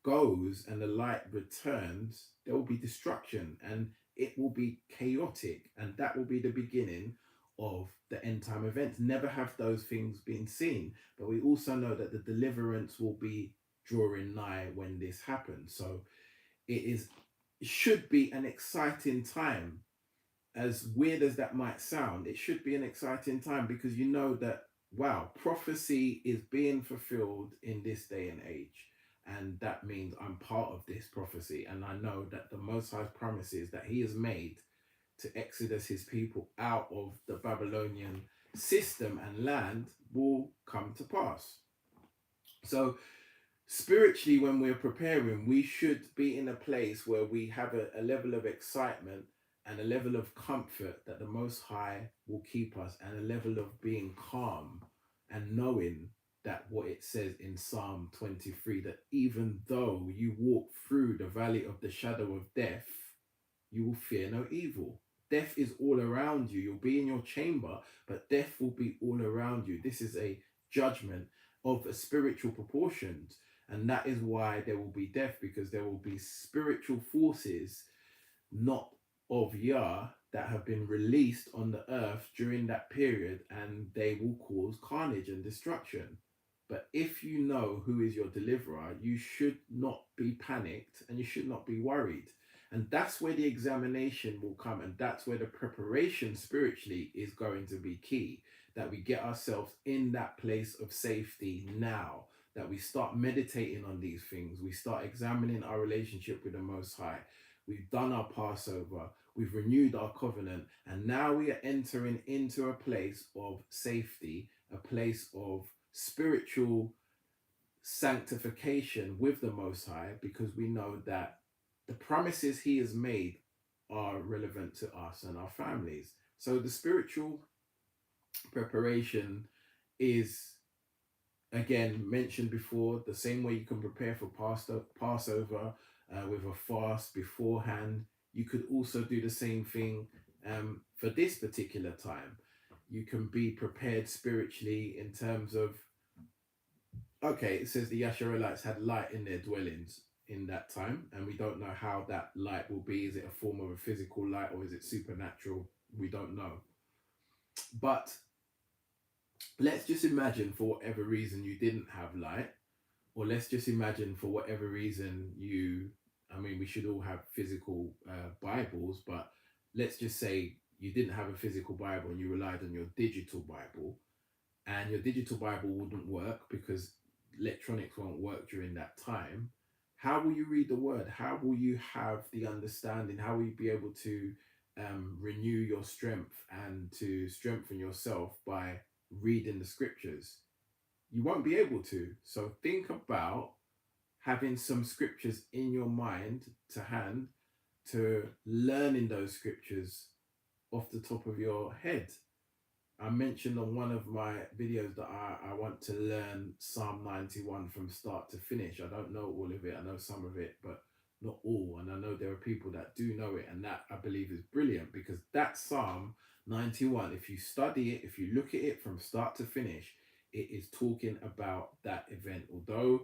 goes and the light returns, there will be destruction and it will be chaotic, and that will be the beginning of the end time events. Never have those things been seen, but we also know that the deliverance will be drawing nigh when this happens. So it should be an exciting time. As weird as that might sound, it should be an exciting time because you know that, wow, prophecy is being fulfilled in this day and age. And that means I'm part of this prophecy. And I know that the Most High's promises that He has made to exodus His people out of the Babylonian system and land will come to pass. So, spiritually, when we're preparing, we should be in a place where we have a level of excitement and a level of comfort that the Most High will keep us, and a level of being calm and knowing that what it says in Psalm 23, that even though you walk through the valley of the shadow of death, you will fear no evil. Death is all around you. You'll be in your chamber, but death will be all around you. This is a judgment of a spiritual proportions. And that is why there will be death, because there will be spiritual forces, not of Yah, that have been released on the earth during that period, and they will cause carnage and destruction. But if you know who is your deliverer, you should not be panicked and you should not be worried. And that's where the examination will come. And that's where the preparation spiritually is going to be key. That we get ourselves in that place of safety now. That we start meditating on these things. We start examining our relationship with the Most High. We've done our Passover. We've renewed our covenant. And now we are entering into a place of safety, a place of spiritual sanctification with the Most High, because we know that the promises He has made are relevant to us and our families. So the spiritual preparation is, again, mentioned before, the same way you can prepare for Passover with a fast beforehand. You could also do the same thing for this particular time. You can be prepared spiritually in terms of, okay, it says the Yasharites had light in their dwellings in that time, and we don't know how that light will be. Is it a form of a physical light or is it supernatural? We don't know. But let's just imagine, for whatever reason, you didn't have light, or let's just imagine for whatever reason I mean, we should all have physical Bibles, but let's just say you didn't have a physical Bible and you relied on your digital Bible, and your digital Bible wouldn't work because electronics won't work during that time. How will you read the word? How will you have the understanding? How will you be able to renew your strength and to strengthen yourself by reading the scriptures? You won't be able to. So think about having some scriptures in your mind to hand, to learning those scriptures off the top of your head. I mentioned on one of my videos that I want to learn Psalm 91 from start to finish. I don't know all of it, I know some of it, but not all. And I know there are people that do know it, and that I believe is brilliant, because that Psalm 91, if you study it, if you look at it from start to finish, it is talking about that event. Although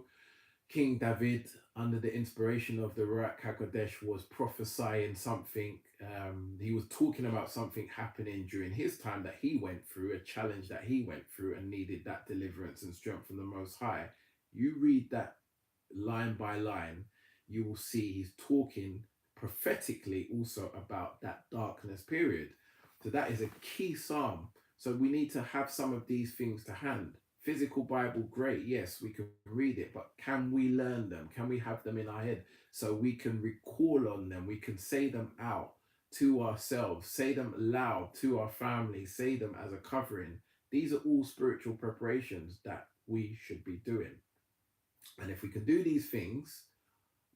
King David, under the inspiration of the Ruach HaKodesh, was prophesying something. He was talking about something happening during his time that he went through, a challenge that he went through, and needed that deliverance and strength from the Most High. You read that line by line, you will see he's talking prophetically also about that darkness period. So that is a key psalm. So we need to have some of these things to hand. Physical Bible, great. Yes, we can read it, but can we learn them? Can we have them in our head so we can recall on them? We can say them out to ourselves, say them loud to our family, say them as a covering. These are all spiritual preparations that we should be doing. And if we can do these things,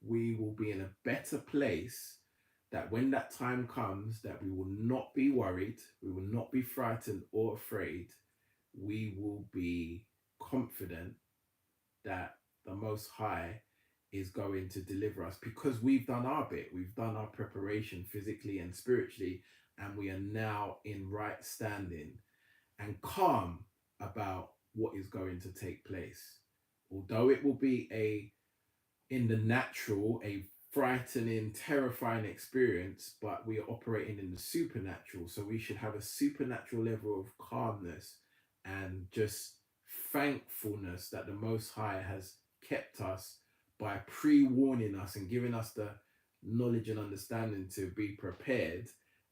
we will be in a better place, that when that time comes, that we will not be worried, we will not be frightened or afraid. We will be confident that the Most High is going to deliver us, because we've done our bit, we've done our preparation physically and spiritually, and we are now in right standing and calm about what is going to take place. Although it will be in the natural, a frightening, terrifying experience, but we are operating in the supernatural. So we should have a supernatural level of calmness and just thankfulness that the Most High has kept us by pre-warning us and giving us the knowledge and understanding to be prepared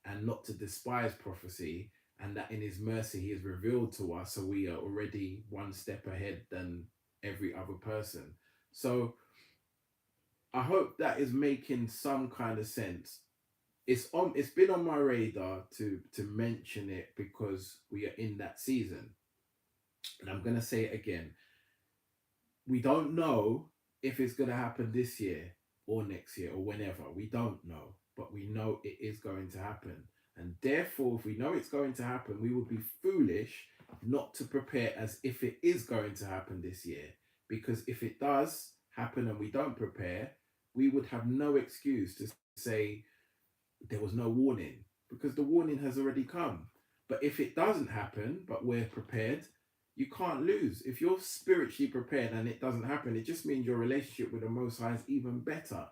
and not to despise prophecy, and that in his mercy he has revealed to us, so we are already one step ahead than every other person. So I hope that is making some kind of sense. It's been on my radar to mention it, because we are in that season. And I'm gonna say it again. We don't know if it's gonna happen this year or next year or whenever. We don't know, but we know it is going to happen. And therefore, if we know it's going to happen, we would be foolish not to prepare as if it is going to happen this year. Because if it does happen and we don't prepare, we would have no excuse to say there was no warning, because the warning has already come. But if it doesn't happen, but we're prepared, you can't lose. If you're spiritually prepared and it doesn't happen, it just means your relationship with the Most High is even better.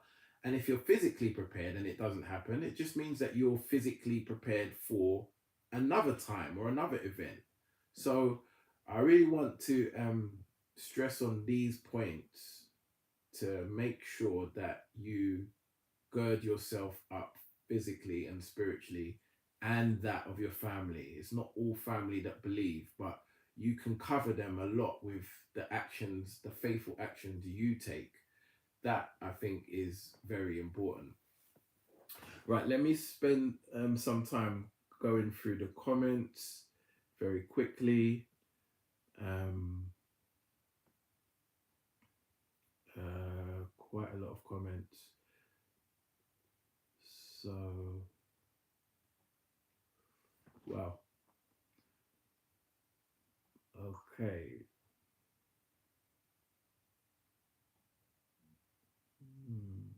And if you're physically prepared and it doesn't happen, it just means that you're physically prepared for another time or another event. So I really want to stress on these points to make sure that you gird yourself up physically and spiritually, and that of your family. It's not all family that believe, but you can cover them a lot with the actions, the faithful actions you take. That I think is very important. Right, let me spend some time going through the comments very quickly. Um, Quite a lot of comments. So, wow. Okay. Hmm.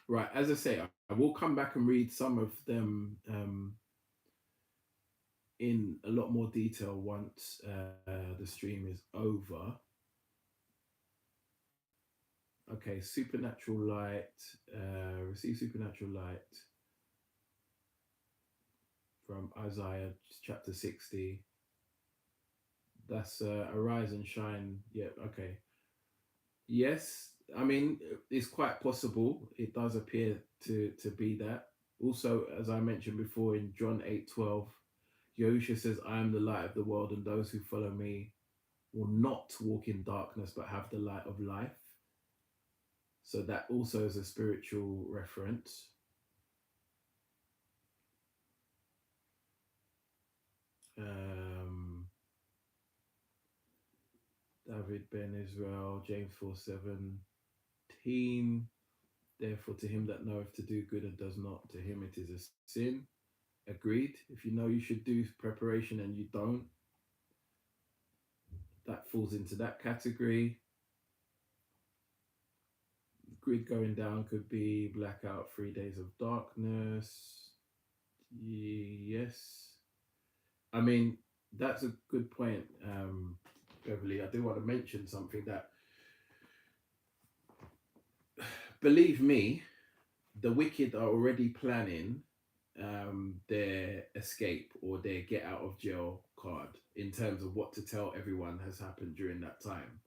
Right, as I say, I will come back and read some of them in a lot more detail once the stream is over. Okay, supernatural light, receive supernatural light from Isaiah chapter 60. That's arise and shine. Yeah, okay. Yes, I mean, it's quite possible. It does appear to be that. Also, as I mentioned before, in John 8:12, Yahusha says, I am the light of the world, and those who follow me will not walk in darkness, but have the light of life. So that also is a spiritual reference. David Ben Israel, James 4:17. Therefore, to him that knoweth to do good and does not, to him it is a sin. Agreed. If you know you should do preparation and you don't, that falls into that category. Grid going down could be blackout, 3 days of darkness. Yes. I mean, that's a good point, Beverly. I do want to mention something that, believe me, the wicked are already planning their escape or their get out of jail card in terms of what to tell everyone has happened during that time.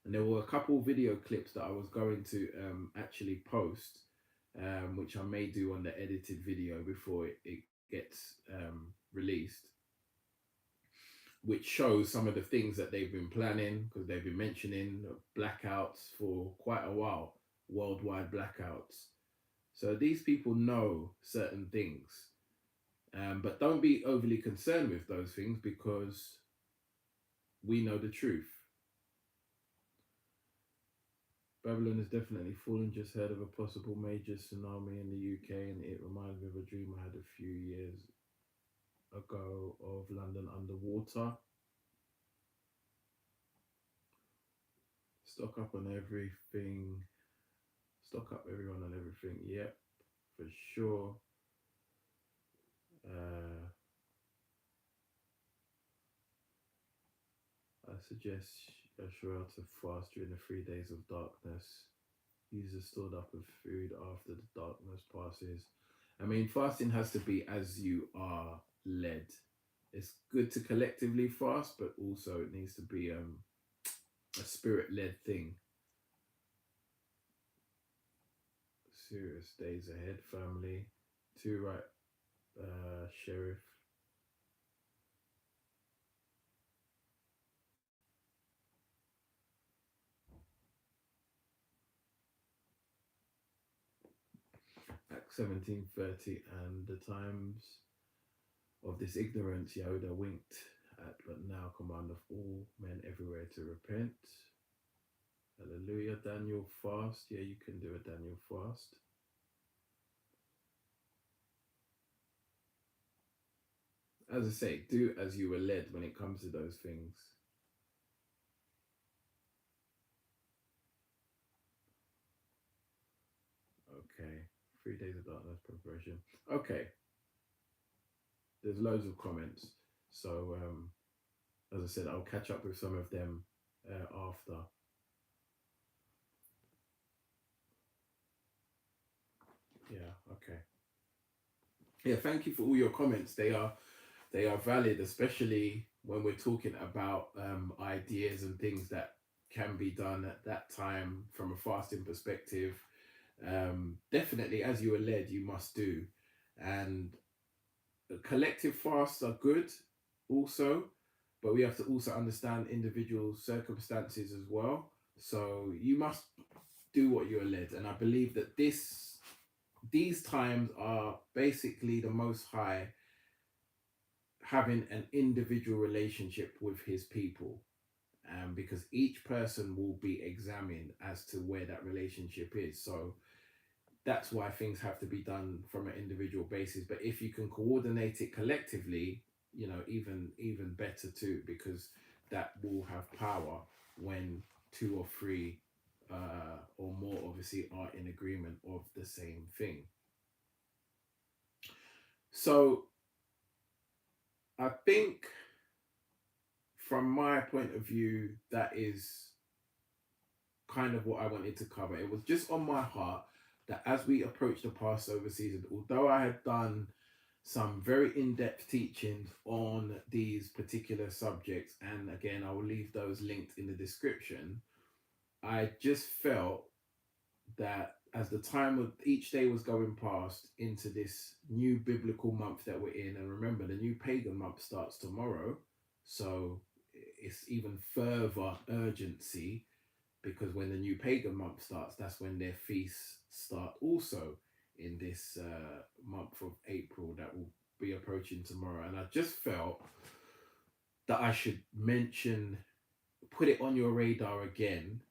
And there were a couple video clips that I was going to actually post, which I may do on the edited video before it gets released, which shows some of the things that they've been planning, because they've been mentioning blackouts for quite a while, worldwide blackouts. So these people know certain things, but don't be overly concerned with those things because we know the truth. Babylon has definitely fallen. Just heard of a possible major tsunami in the UK, and it reminds me of a dream I had a few years ago of London underwater. Stock up on everything. Stock up everyone on everything. Yep, for sure. I suggest Yashua to fast during the 3 days of darkness. Use the stored up of food after the darkness passes. I mean, fasting has to be as you are led. It's good to collectively fast, but also it needs to be a spirit-led thing. Serious days ahead, family. Too right, Sheriff. Acts 17:30, and the times of this ignorance Yehuda winked at, but now commandeth all men everywhere to repent. Hallelujah. Daniel fast. Yeah, you can do a Daniel fast. As I say, do as you were led when it comes to those things. Okay. 3 days of darkness preparation. Okay. There's loads of comments. So, as I said, I'll catch up with some of them after. Yeah, okay. Yeah, thank you for all your comments. They are valid, especially when we're talking about ideas and things that can be done at that time from a fasting perspective. Definitely, as you are led, you must do. And collective fasts are good also, but we have to also understand individual circumstances as well. So you must do what you're led. And I believe that these times are basically the Most High having an individual relationship with his people, because each person will be examined as to where that relationship is. So that's why things have to be done from an individual basis. But if you can coordinate it collectively, even better too, because that will have power when two or three or more obviously are in agreement of the same thing. So I think from my point of view, that is kind of what I wanted to cover. It was just on my heart that as we approach the Passover season, although I had done some very in-depth teachings on these particular subjects, and again, I will leave those linked in the description, I just felt that as the time of each day was going past into this new biblical month that we're in, and remember, the new pagan month starts tomorrow, so it's even further urgency, because when the new pagan month starts, that's when their feasts start also in this month of April that will be approaching tomorrow. And I just felt that I should put it on your radar again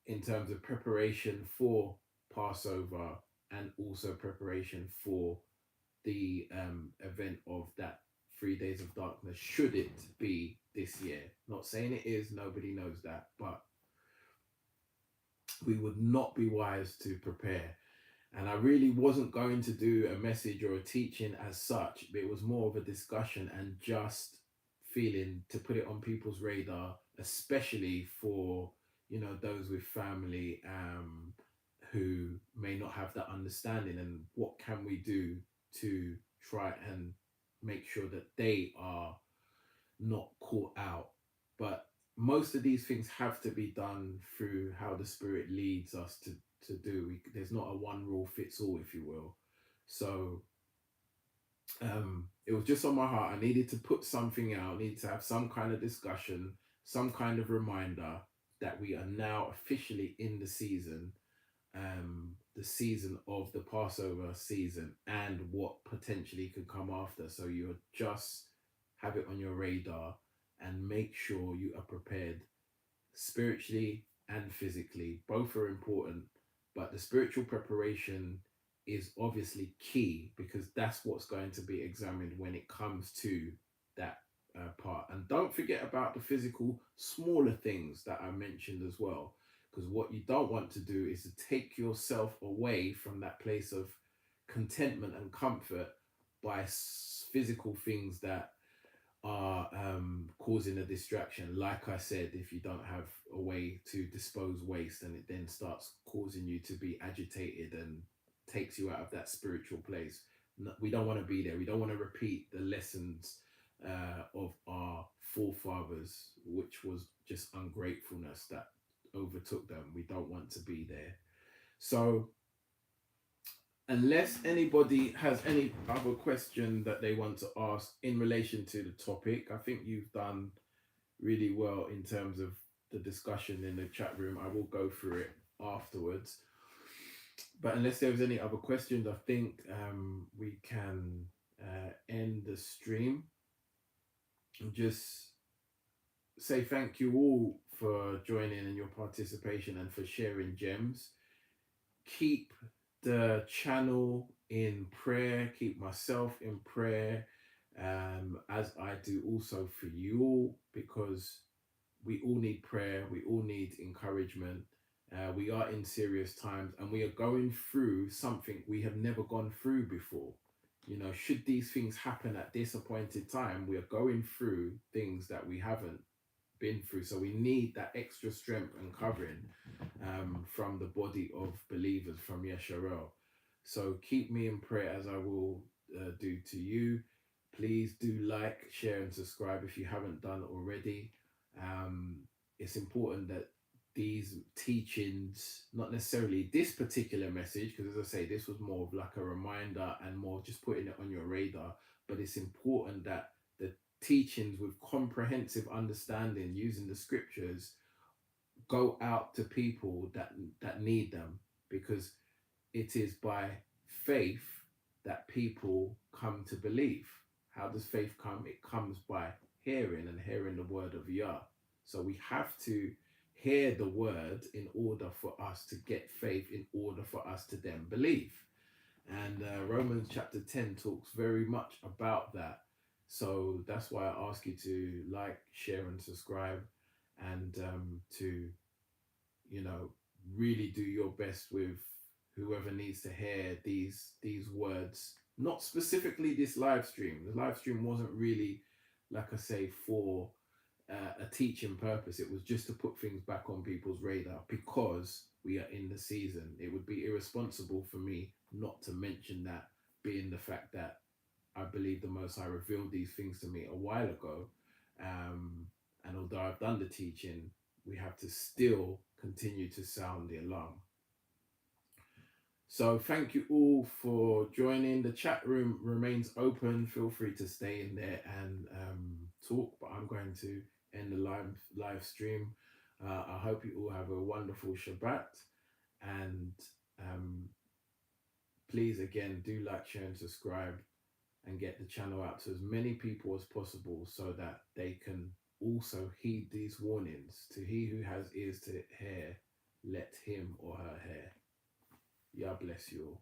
in terms of preparation for Passover and also preparation for the event of that 3 days of darkness, should it be this year. Not saying it is, nobody knows that, but we would not be wise to prepare. And I really wasn't going to do a message or a teaching as such, but it was more of a discussion and just feeling to put it on people's radar, especially for, those with family who may not have that understanding, and what can we do to try and make sure that they are not caught out. But most of these things have to be done through how the Spirit leads us to do. There's not a one rule fits all, if you will. So it was just on my heart. I needed to put something out, I needed to have some kind of discussion, some kind of reminder that we are now officially in the season of the Passover season, and what potentially could come after. So you just have it on your radar and make sure you are prepared spiritually and physically. Both are important, but the spiritual preparation is obviously key, because that's what's going to be examined when it comes to that part. And don't forget about the physical, smaller things that I mentioned as well, because what you don't want to do is to take yourself away from that place of contentment and comfort by physical things that are causing a distraction. Like I said, if you don't have a way to dispose waste, and it then starts causing you to be agitated and takes you out of that spiritual place. We don't want to be there. We don't want to repeat the lessons of our forefathers, which was just ungratefulness that overtook them. We don't want to be there. So unless anybody has any other question that they want to ask in relation to the topic, I think you've done really well in terms of the discussion in the chat room. I will go through it afterwards. But unless there's any other questions, I think we can end the stream and just say thank you all for joining and your participation and for sharing gems. Keep the channel in prayer, keep myself in prayer, as I do also for you all, because we all need prayer, we all need encouragement. We are in serious times, and we are going through something we have never gone through before. Should these things happen at this appointed time, we are going through things that we haven't been through. So we need that extra strength and covering from the body of believers, from Yesharel. So keep me in prayer, as I will do to you. Please do like, share, and subscribe if you haven't done already. It's important that these teachings, not necessarily this particular message, because as I say, this was more of like a reminder and more just putting it on your radar, but it's important that the teachings with comprehensive understanding using the scriptures go out to people that need them, because it is by faith that people come to believe. How does faith come? It comes by hearing, and hearing the word of Yah. So we have to hear the word in order for us to get faith, in order for us to then believe. And Romans chapter 10 talks very much about that. So that's why I ask you to like, share, and subscribe, and to, really do your best with whoever needs to hear these words. Not specifically this live stream. The live stream wasn't really, like I say, for a teaching purpose. It was just to put things back on people's radar, because we are in the season. It would be irresponsible for me not to mention that, being the fact that I believe the Most High revealed these things to me a while ago. And although I've done the teaching, we have to still continue to sound the alarm. So thank you all for joining. The chat room remains open. Feel free to stay in there and talk, but I'm going to end the live stream. I hope you all have a wonderful Shabbat, and please, again, do like, share, and subscribe, and get the channel out to as many people as possible, so that they can also heed these warnings. To he who has ears to hear, let him or her hear. Yeah, bless you all.